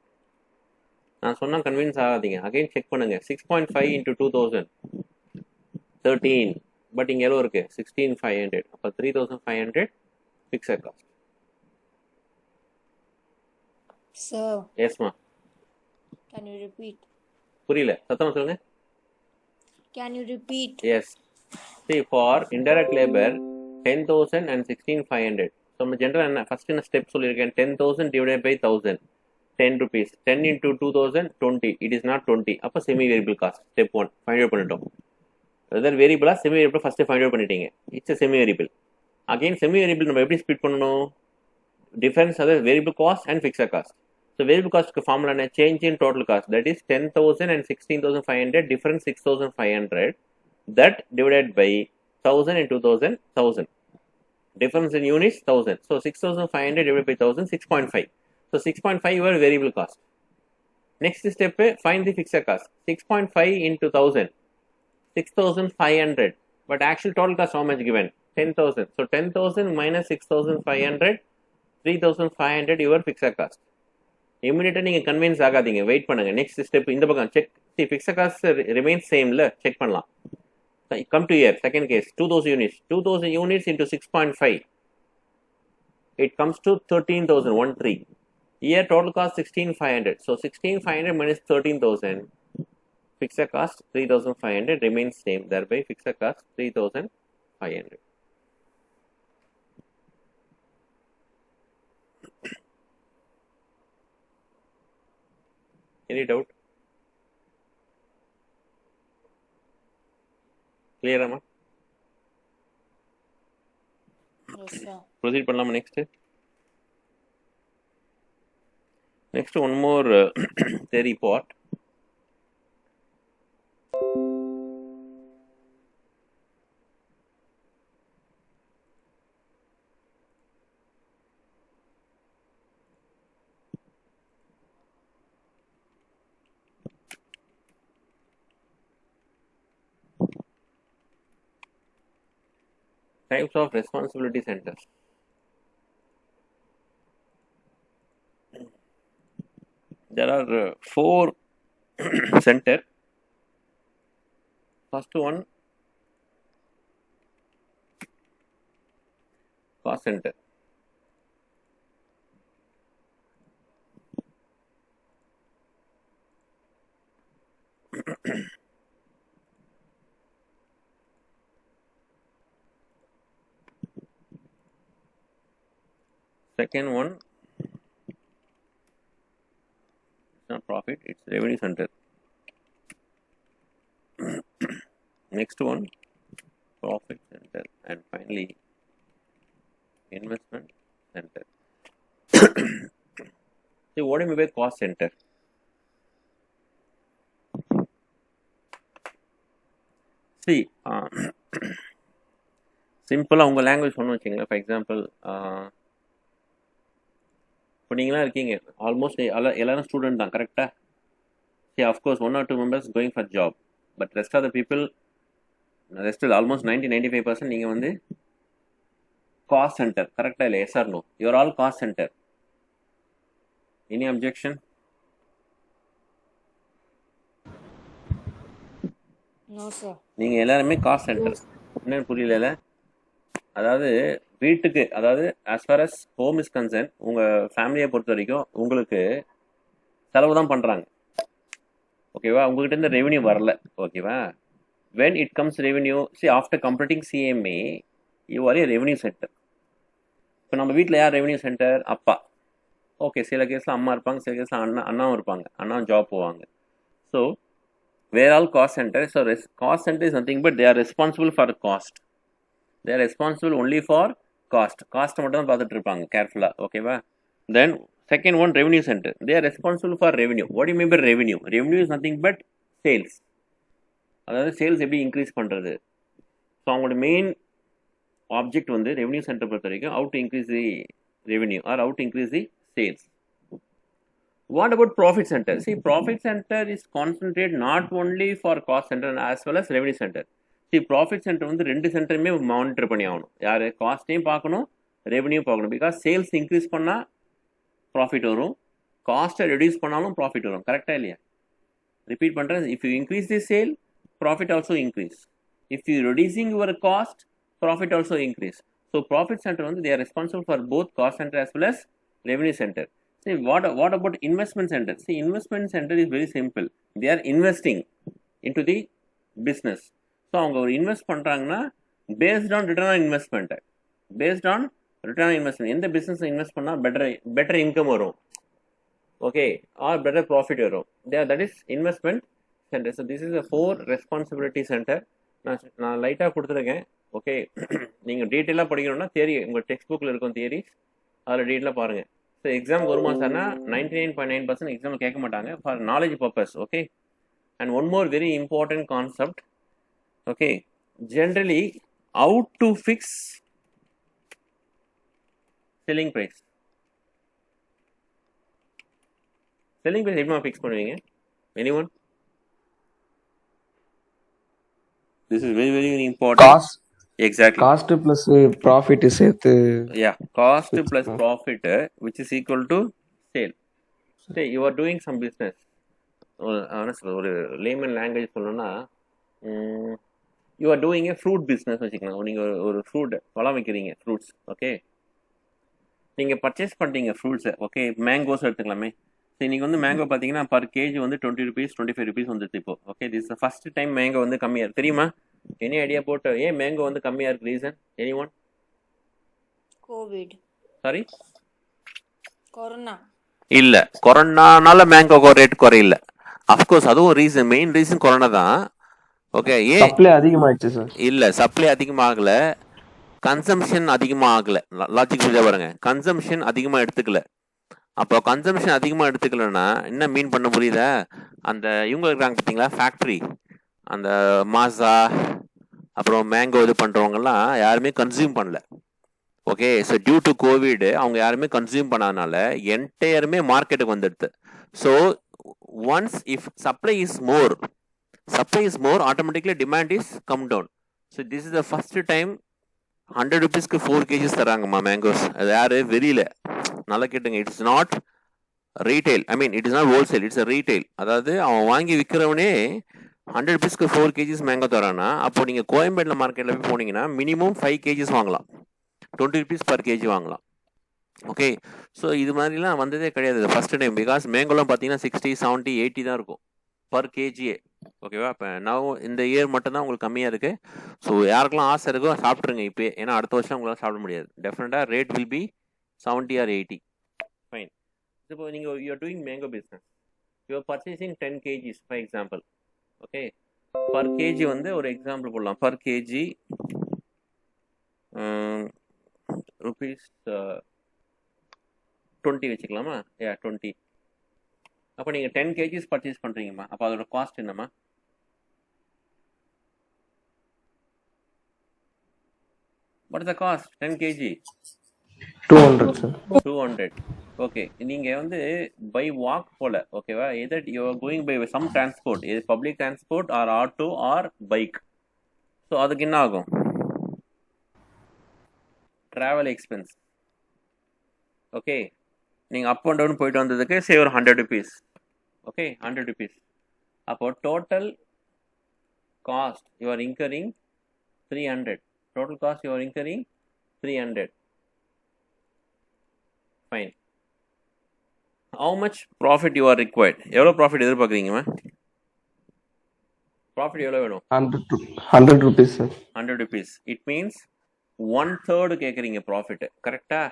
நான் சொன்னா கன்வின்ஸ் ஆகாதீங்க. அகைன் செக் பண்ணுங்க. 6.5 into 2000, 13. பட் இங்க எவ்வளோ இருக்கு? 16,500. அப்போ 3,500 ஃபிக்ஸட் காஸ்ட். Sir, எஸ்மா. can you repeat? புரியல, சத்தமா சொல்லுங்க. Can you repeat? Yes. See, for indirect labor 10,000 and 16,500. So நம்ம ஜென்ரல் என்ன ஃபர்ஸ்ட் என்ன ஸ்டெப் சொல்லியிருக்கேன்? 10,000 divided by 1000, 10 rupees. 10 into 2000, 20. It is not 20. அப்போ semi variable cost. Step 1 find out பண்ணிட்டோம். வெதர் வேரியபிளா semi variable first find out பண்ணிட்டீங்க. It's semi variable. Again semi variable நம்ம எப்படி ஸ்பிட் பண்ணணும்? டிஃபரன்ஸ், அதாவது variable cost and fixed cost. So variable காஸ்ட்க்கு formula என்ன? Change in total cost. That is 10,000 and 16,500. Difference 6,500. That divided by 1000 and 2000, 1000. Difference in units 1000. So 6,500 divided by 1000, 6.5. So 6.5 your variable cost. Next step, find the fixed cost. 6.5 into 1000, 6,500. But actual total cost how much given? 10,000. So 10,000 minus 6,500, 3,500 your fixed cost. Immediately நீங்க convince ஆகாதீங்க, wait பண்ணுங்க. Next step இந்த பக்கம் check. See, fixed cost remains same ல, check பண்ணலாம். Come to here, second case, 2,000 units. 2,000 units into 6.5. It comes to 13,013. Here total cost 16,500. So 16,500 minus 13,000. Fixed cost 3,500 remains same. Thereby fixed cost 3,500. Any doubt? Clear, Amma? Yes, sir. Proceed பண்ணலாமா next? Next, one more theory part. Types of responsibility centers. There are 4 center. First one, cost center. Second one, it's not profit, it's revenue center. Next one, profit center, and finally investment center. See, what do you mean by cost center? See, சிம்பிளாக உங்கள் language சொன்னு வச்சுங்களேன். For example, இப்போ நீங்களாம் இருக்கீங்க, almost எல்லாரும் student தான், கரெக்டாக? See, of course 1 or 2 members going for job, but rest of the people, almost 90-95% நீங்கள் வந்து காஸ்ட் சென்டர், கரெக்டாக இல்லை? Yes or no? You're all cost centre. Any objection? No, sir. நீங்கள் எல்லாருமே காஸ்ட் சென்டர். என்னன்னு புரியல? அதாவது வீட்டுக்கு, அதாவது as far as home is concern, உங்கள் ஃபேமிலியை பொறுத்த வரைக்கும் உங்களுக்கு செலவு தான் பண்ணுறாங்க, ஓகேவா? உங்ககிட்ட இருந்து ரெவென்யூ வரல, ஓகேவா? When it comes revenue, C after completing CMA you R A revenue centre. இப்போ நம்ம வீட்டில் யார் ரெவென்யூ சென்டர்? அப்பா. ஓகே, சில கேஸில் அம்மா இருப்பாங்க, சில கேஸில் அண்ணாவும் இருப்பாங்க, அண்ணாவும் ஜாப் போவாங்க. So we're all cost centre. So cost centre is nothing but they are responsible for cost. They are responsible only for cost. Cost மட்டும் தான் பார்த்துட்டு இருப்பாங்க கேர்ஃபுல்லாக, ஓகேவா? Then second one, revenue centre. They are responsible for revenue. What you mean by revenue? Revenue is nothing but sales. அதாவது sales எப்படி increase பண்ணுறது. ஸோ அவங்களோட மெயின் ஆப்ஜெக்ட் வந்து ரெவென்யூ சென்டர் பொறுத்த வரைக்கும் how to increase the revenue or how to increase the sales. What about profit center? See, profit center is concentrated not only for cost center as well as revenue center. See, profit centre வந்து 2 சென்டருமே monitor பண்ணி ஆகணும். யார்? காஸ்ட்டையும் பார்க்கணும், revenue பார்க்கணும். Because sales increase பண்ணால் profit வரும், காஸ்ட்டை reduce பண்ணாலும் ப்ராஃபிட் வரும், கரெக்டாக இல்லையா? ரிப்பீட் பண்ணுறேன், if you increase the sale, profit also increase. If you reducing your cost, profit also increase. So profit centre வந்து they are responsible for both cost centre as well as revenue centre. See, what about investment center? See, investment center is very simple. They are investing into the business. So அவங்க ஒரு invest பண்ணுறாங்கன்னா based on return on investment. Based on return on investment, எந்த business invest பண்ணால் better income வரும், okay, are better profit வரும், that is investment centre. So this is a 4 responsibility centre. நான் லைட்டாக கொடுத்துருக்கேன், ஓகே. நீங்கள் டீட்டெயிலாக படிக்கணும்னா தியரி உங்கள் டெக்ஸ்ட் புக்கில் இருக்கும் தியரி, அதில் டீட்டெயிலாக பாருங்கள். ஸோ எக்ஸாம் வருமா சார்னா 99.9% எக்ஸாமில் கேட்க மாட்டாங்க, for knowledge purpose, okay. And one more very important concept, okay, generally how to fix selling price. Selling price எப்படி fix பண்ணுவீங்க? Anyone? This is very very important. Cost. Exactly. Cost plus profit is சேர்த்து. Yeah, cost plus profit which is equal to sale. Say you are doing some business. honestly ஒரு layman language சொல்லணும்னா, you are doing A fruit business வச்சுக்கலாம். நீங்கள் ஒரு fruit பழம் வைக்கிறீங்க, fruits, okay. நீங்கள் purchase பண்ணிட்டீங்க ஃப்ரூட்ஸை, ஓகே. மேங்கோஸ் எடுத்துக்கலாமே. சரி, நீங்கள் வந்து மேங்கோ பார்த்தீங்கன்னா பர் கேஜி வந்து 20 rupees 25 rupees வந்துடுது இப்போ, okay. This the first time mango வந்து கம்மியாக இருக்குது, தெரியுமா? எனி ஐடியா போட்டு ஏன் மேங்கோ வந்து கம்மியாக இருக்குது? Reason any one? Covid. Sorry, corona. இல்லை, கொரோனானால மேங்கோ ரேட் குறையில. அஃப்கோர்ஸ் அதுவும் ரீசன், மெயின் ரீசன் கொரோனா தான், ஓகே. ஏன் சப்ளை அதிகமாயிடுச்சு சார்? இல்லை, சப்ளை அதிகமாகல, கன்சம்ஷன் அதிகமாக ஆகலை. லாஜிக் புரிஞ்சா பாருங்க, கன்சம்ஷன் அதிகமாக எடுத்துக்கல. அப்போ கன்சம்ஷன் அதிகமாக எடுத்துக்கலன்னா என்ன மீன் பண்ண புரியுதா? அந்த இவங்க இருக்கிறாங்க பார்த்தீங்களா, ஃபேக்ட்ரி, அந்த மாசா அப்புறம் மேங்கோ இது பண்ணுறவங்கலாம் யாருமே கன்சியூம் பண்ணல, ஓகே. ஸோ டியூ டு கோவிட் அவங்க யாருமே கன்சியூம் பண்ணாதனால என்டையருமே மார்க்கெட்டுக்கு வந்துடுது. So once if supply is more, automatically demand is come down. So this is the first time 100 rupeesக்கு 4 kgs தராங்கம்மா மேங்கோஸ். அது யாரு? வெளியில. நல்லா கேட்டுங்க, it's not retail. I mean it is not wholesale, it's a retail. அதாவது அவன் வாங்கி விற்கிறவனே 100 rupeesக்கு 4 kgs மேங்கோ தரானா, அப்போ நீங்கள் கோயம்பேட்டில் மார்க்கெட்டில் போய் போனீங்கன்னா மினிமம் 5 kgs வாங்கலாம், 20 rupees per kg வாங்கலாம். ஓகே, ஸோ இது மாதிரிலாம் வந்ததே கிடையாது ஃபர்ஸ்ட் டைம். பிகாஸ் மேங்கோலாம் பார்த்தீங்கன்னா 60, 70, 80 தான் இருக்கும் பர் கேஜியே. ஓகேவா? இப்போ நான் இந்த இயர் மட்டும்தான் உங்களுக்கு கம்மியாக இருக்குது. ஸோ யாருக்கெல்லாம் ஆசை இருக்கோ சாப்பிட்ருங்க இப்போ, ஏன்னா அடுத்த வருஷம் உங்களால் சாப்பிட முடியாது. டெஃபினட்டாக rate will be 70 or 80. Fine. இப்போ நீங்கள் you are doing mango business, you are purchasing 10 kgs for example. Okay, per KG வந்து ஒரு எக்ஸாம்பிள் போடலாம். பர் கேஜி ருபீஸ் 20 வச்சுக்கலாமா? 20. அப்போ நீங்கள் 10 kgs பர்ச்சேஸ் பண்ணுறீங்கம்மா. அப்போ அதோட காஸ்ட் என்னம்மா? What is the cost? 10 kg 200 sir. 200. Okay, நீங்கள் வந்து பை வாக் போல. ஓகேவா? Either you are going by some transport, இது public transport or auto or bike. So அதுக்கு என்ன ஆகும்? Travel expense. ஓகே, நீங்கள் அப் அண்ட் டவுன் போயிட்டு வந்ததுக்கு சே ஒரு 100 rupees. Okay, 100 rupees. அப்போ total cost you are incurring 300. Total cost you are incurring 300. Fine. How much profit you are required? எவ்வளோ profit எதிர்பார்க்குறீங்கம்மா? Profit எவ்வளோ வேணும்? 100 rupees sir. 100 rupees. It means 1/3 கேட்குறீங்க profit. கரெக்டா?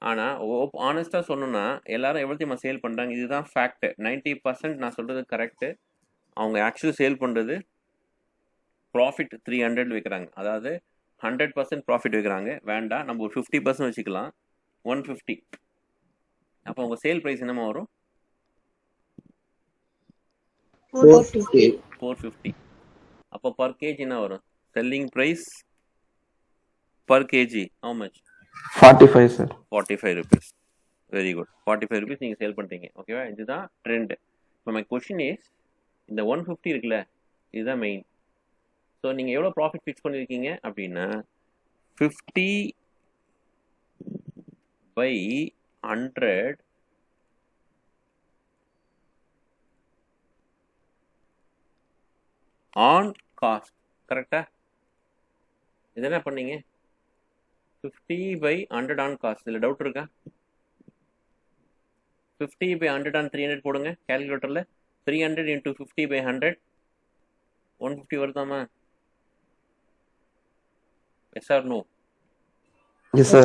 ஆனால் ஆனஸ்ட்டாக சொன்னோன்னா எல்லாரும் எவ்வளோத்தையும் சேல் பண்ணுறாங்க? இதுதான் ஃபேக்ட். 90% நான் சொல்கிறது கரெக்டு. அவங்க ஆக்சுவலி சேல் பண்ணுறது ப்ராஃபிட் 300 வைக்கிறாங்க. அதாவது 100% ப்ராஃபிட் வைக்கிறாங்க. வேண்டாம், நம்ம ஒரு 50% வச்சுக்கலாம், 150. அப்போ உங்கள் சேல் ப்ரைஸ் என்னமா வரும்? 450. 450. அப்போ பர் கேஜி என்ன வரும்? Selling price per KG how much? 45 sir. 45 rupees. Very good. 45 rupees நீங்கள் சேல் பண்ணுறீங்க. ஓகேவா? இதுதான் ட்ரெண்டு. இப்போ மை கொஷின் இஸ், இந்த 150 இருக்குல்ல, இதுதான் மெயின். ஸோ நீங்கள் எவ்வளோ ப்ராஃபிட் ஃபிக்ஸ் பண்ணியிருக்கீங்க அப்படின்னா 50 by 100 ஆன் காஸ்ட். கரெக்டா? இது என்ன பண்ணீங்க? 50 by 100 ஆன் காஸ்ட். இதில் டவுட் இருக்கா? 50 by 100 on 300 போடுங்க கேல்குலேட்டரில். 300 into 50 by 100 150 வருதாமா? Yes or no? Yes sir.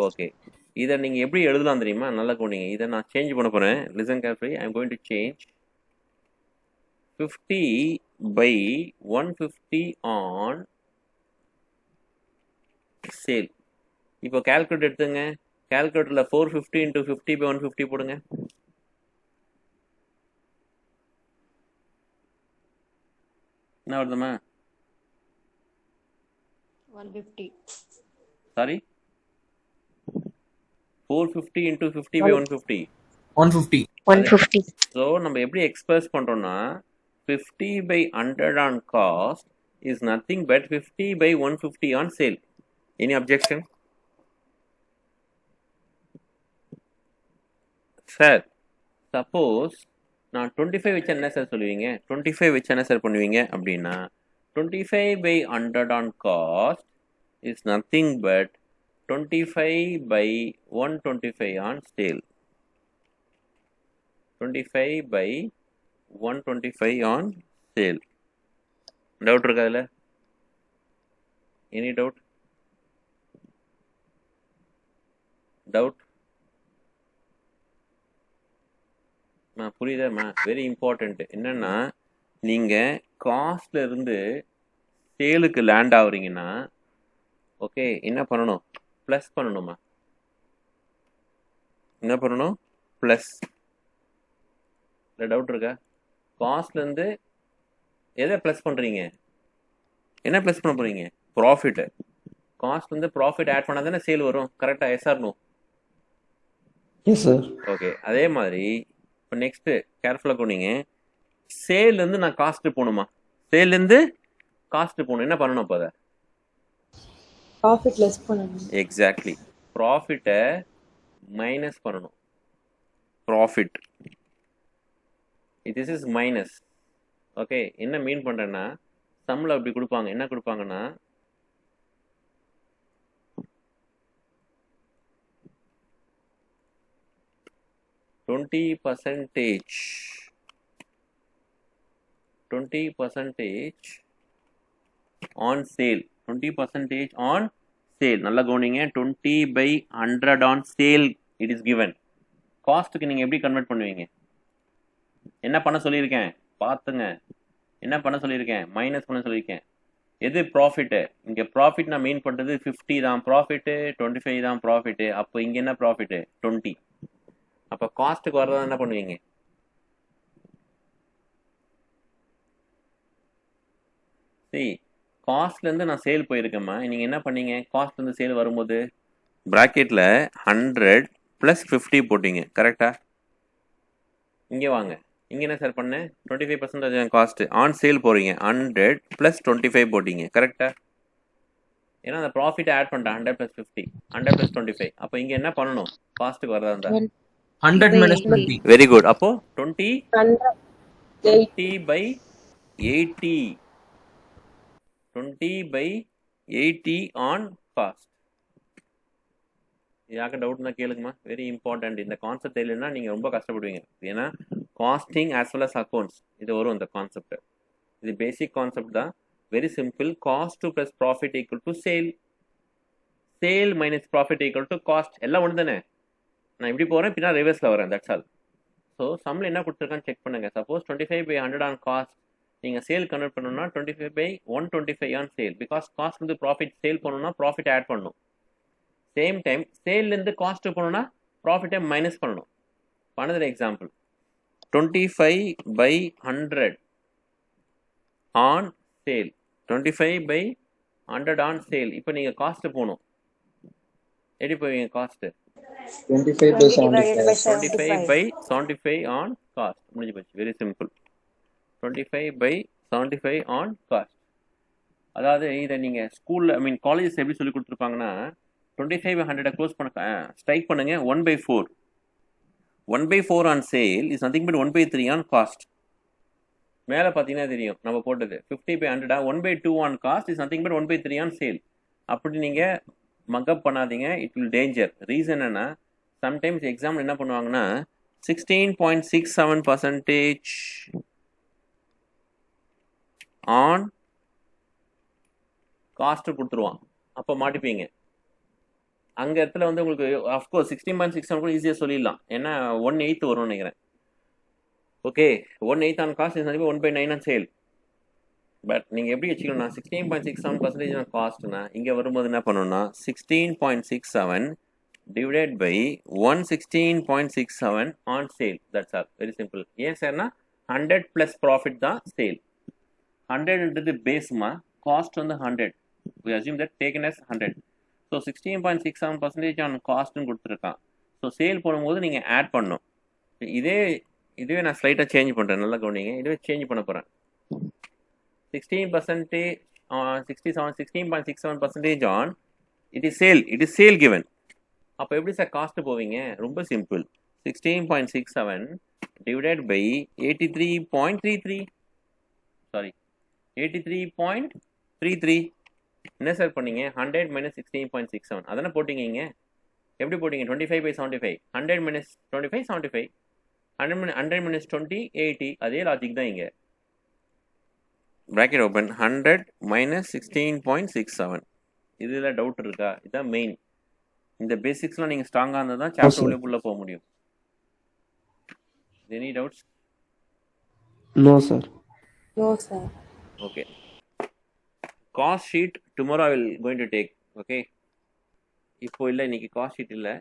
Okay, இதை நீங்கள் எப்படி எழுதலாம் தெரியுமா? நல்லா கொண்டீங்க. இதை நான் சேஞ்ச் பண்ண போகிறேன். Listen carefully. I am going to change 50 by 150 on sale. இப்போ கேல்குலேட் எடுத்துங்க. கேல்குலேட்டரில் 450 into 50 by 150 போடுங்க. என்ன வருதுமா? 150. Sorry, 450 into 50 by 150. 150. 150. ஸோ நம்ம எப்படி எக்ஸ்பிரஸ் பண்ணுறோம்னா 50 by 100 on cost is nothing but 50 by 150 on sale. Any objection? Sir, suppose நான் 25 வச்சு என்ன சார் சொல்லுவீங்க? 25 வச்சு என்ன சார் பண்ணுவீங்க அப்படின்னா 25 by 100 on cost is nothing but 25 by 125 on sale. 25 by 125 on sale. Doubt இருக்கா அதில்? Any doubt? டவுட்? புரியுதாம்மா? Very important. என்னன்னா, நீங்கள் காஸ்ட்ல இருந்து சேலுக்கு லேண்ட் ஆகுறீங்கன்னா ஓகே, என்ன பண்ணணும்? ப்ளஸ் பண்ணணுமா? என்ன பண்ணணும்? ப்ளஸ். இல்லை டவுட் இருக்கா? காஸ்ட்லேருந்து எதை ப்ளஸ் பண்ணுறீங்க? என்ன ப்ளஸ் பண்ண போகிறீங்க? ப்ராஃபிட்டு. காஸ்ட்லேருந்து ப்ராஃபிட் ஆட் பண்ணால் தானே சேல் வரும். கரெக்டாக? Yes or no? Yes sir. Okay, அதே மாதிரி இப்போ நெக்ஸ்ட்டு கேர்ஃபுல்லாக போனீங்க. சேல்லேருந்து நான் காஸ்ட்டு போகணுமா? சேல்லேருந்து காஸ்ட்டு போகணும். என்ன பண்ணணும்? இப்போ அதை ப்ராஃபிட் லெஸ் பண்ணணும். எக்ஸாக்ட்லி. ப்ராஃபிட்டை மைனஸ் பண்ணணும். Profit this is minus. Okay, என்ன மீன் பண்ணுறேன்னா சம்மில் அப்படி கொடுப்பாங்க. என்ன கொடுப்பாங்கன்னா 20% on sale. 20% on sale. நல்லா கவனிங்க. 20/100 on sale it is given. காஸ்ட்டுக்கு நீங்கள் எப்படி கன்வெர்ட் பண்ணுவீங்க? என்ன பண்ண சொல்லியிருக்கேன் பார்த்துங்க. என்ன பண்ண சொல்லியிருக்கேன்? மைனஸ் பண்ண சொல்லியிருக்கேன். எது ப்ராஃபிட்டு? இங்கே ப்ராஃபிட் நான் மெயின் பண்ணுறது 50 தான் ப்ராஃபிட்டு, 25 தான் ப்ராஃபிட்டு. அப்போ இங்கே என்ன ப்ராஃபிட்டு? 20. அப்போ காஸ்ட்டுக்கு வர்றதா என்ன பண்ணுவீங்க? சரி, காஸ்ட்லேருந்து நான் சேல் போயிருக்கேம்மா. நீங்கள் என்ன பண்ணீங்க? காஸ்ட்லேருந்து சேல் வரும்போது ப்ராக்கெட்டில் 100 + 50 போட்டிங்க. கரெக்டா? இங்கே வாங்க. இங்கே என்ன சார் பண்ணேன்? 25% காஸ்ட்டு. ஆன் சேல் போகிறீங்க. 100 + 25 போட்டிங்க. கரெக்டா? ஏன்னா அந்த ப்ராஃபிட்டை ஆட் பண்ணிட்டேன். 100 + 50, 100 + 25. அப்போ இங்கே என்ன பண்ணணும்? காஸ்ட்டுக்கு வரதா இருந்தா 100 minus 20. Very good. அப்போ 20 100 20/80. 20/80 ஆன் காஸ்ட். யாருக்கு டவுட்னா கேளுங்கம்மா. Very important. இந்த கான்செப்ட் இல்லைன்னா நீங்கள் ரொம்ப கஷ்டப்படுவீங்க. ஏன்னா costing as well as accounts இது வரும் இந்த கான்செப்ட். இது பேசிக் கான்செப்ட் தான். Very simple. Cost plus profit equal to sale. Sale minus profit equal to cost. எல்லாம் ஒன்று தானே. நான் இப்படி போகிறேன், பின்னா ரிவர்ஸில் வரேன். That's all. ஸோ சம்மில் என்ன கொடுத்துருக்கான்னு செக் பண்ணுங்கள். சப்போஸ் 25/100 ஆன் காஸ்ட் நீங்கள் சேல் கன்வெர்ட் பண்ணணும்னா 25/125 ஆன் சேல். பிகாஸ் காஸ்ட் வந்து ப்ராஃபிட் சேல் பண்ணணும்னா ப்ராஃபிட் ஆட் பண்ணணும். சேம் டைம் சேல்லேருந்து காஸ்ட் போகணும்னா ப்ராஃபிட்டை மைனஸ் பண்ணணும். பண்ணதில் example 25/100 on sale. 25/100 on sale. இப்போ நீங்கள் காஸ்ட்டு போகணும். எப்படி போவீங்க? Cost 25/75 on cost. முடிஞ்சு போச்சு. Very simple. 25/75 on cost. அதாவது இதை நீங்கள் ஸ்கூலில் காலேஜஸ் எப்படி சொல்லி கொடுத்துருப்பாங்கன்னா 25/100 க்ளோஸ் பண்ண ஸ்ட்ரைக் பண்ணுங்க. 1/4. 1/4 on sale is nothing but 1/3 on cost. மேலே பார்த்தீங்கன்னா தெரியும் நம்ம போட்டது 50/100. 1/2 on cost is nothing but 1/3 on sale. அப்படி நீங்கள் மக்கப் பண்ணாதீங்க. It will danger. ரீசன் என்ன? சம்டைம்ஸ் எக்ஸாம்பிள் என்ன பண்ணுவாங்கன்னா 16.67% ஆன் காஸ்ட்டு கொடுத்துருவான். அப்போ மாட்டிப்பீங்க. அங்கே இடத்துல வந்து உங்களுக்கு அஃப்கோர்ஸ் 16.67 கூட ஈஸியாக சொல்லிடலாம். ஏன்னா 1/8 வரும்னு நினைக்கிறேன். Okay, 1/8 on cost is 1/9 on sale. But நீங்கள் எப்படி வச்சுக்கணும்னா 16.67% ஆன் காஸ்ட்னா இங்கே வரும்போது என்ன பண்ணணும்னா 16.67 divided by 116.67 on sale. That's all. Very simple. ஏன் சார்னா 100 plus profit தான் சேல். 100ன்றது பேஸ்மா. காஸ்ட் வந்து 100. We assume that taken as 100. So 16.67% on காஸ்ட்னு கொடுத்துருக்கான். ஸோ சேல் போடும்போது நீங்கள் ஆட் பண்ணணும். இதுவே நான் ஸ்லைட்டாக சேஞ்ச் பண்ணுறேன். நல்லா கவனிங்க. இதுவே சேஞ்ச் பண்ண போகிறேன். 16.67% on it is sale. It is sale given. அப்போ எப்படி சார் காஸ்ட் போவீங்க? ரொம்ப சிம்பிள். 16.67 divided by 83.33. சாரி 83.33. என்ன சார் பண்ணீங்க? 100 minus 16.67 அதானே போட்டிங்க. இங்கே எப்படி போட்டிங்க? 25/75. 100 minus 25 75. 100 minus 20 80. அதே லாஜிக் தான் இங்கே. Bracket open. 100 minus 16.67. இதில் டவுட் இருக்கா? இதுதான் மெயின். இந்த பேசிக்ஸ்லாம் நீங்கள் ஸ்ட்ராங்காக இருந்தால் தான் சாப்டர் உள்ளே போக முடியும். Any doubts? No, sir. No, sir. Okay. Cost sheet tomorrow I will going to take. Okay, இப்போ இல்லை, இன்னைக்கு காஸ்ட் ஷீட் இல்லை.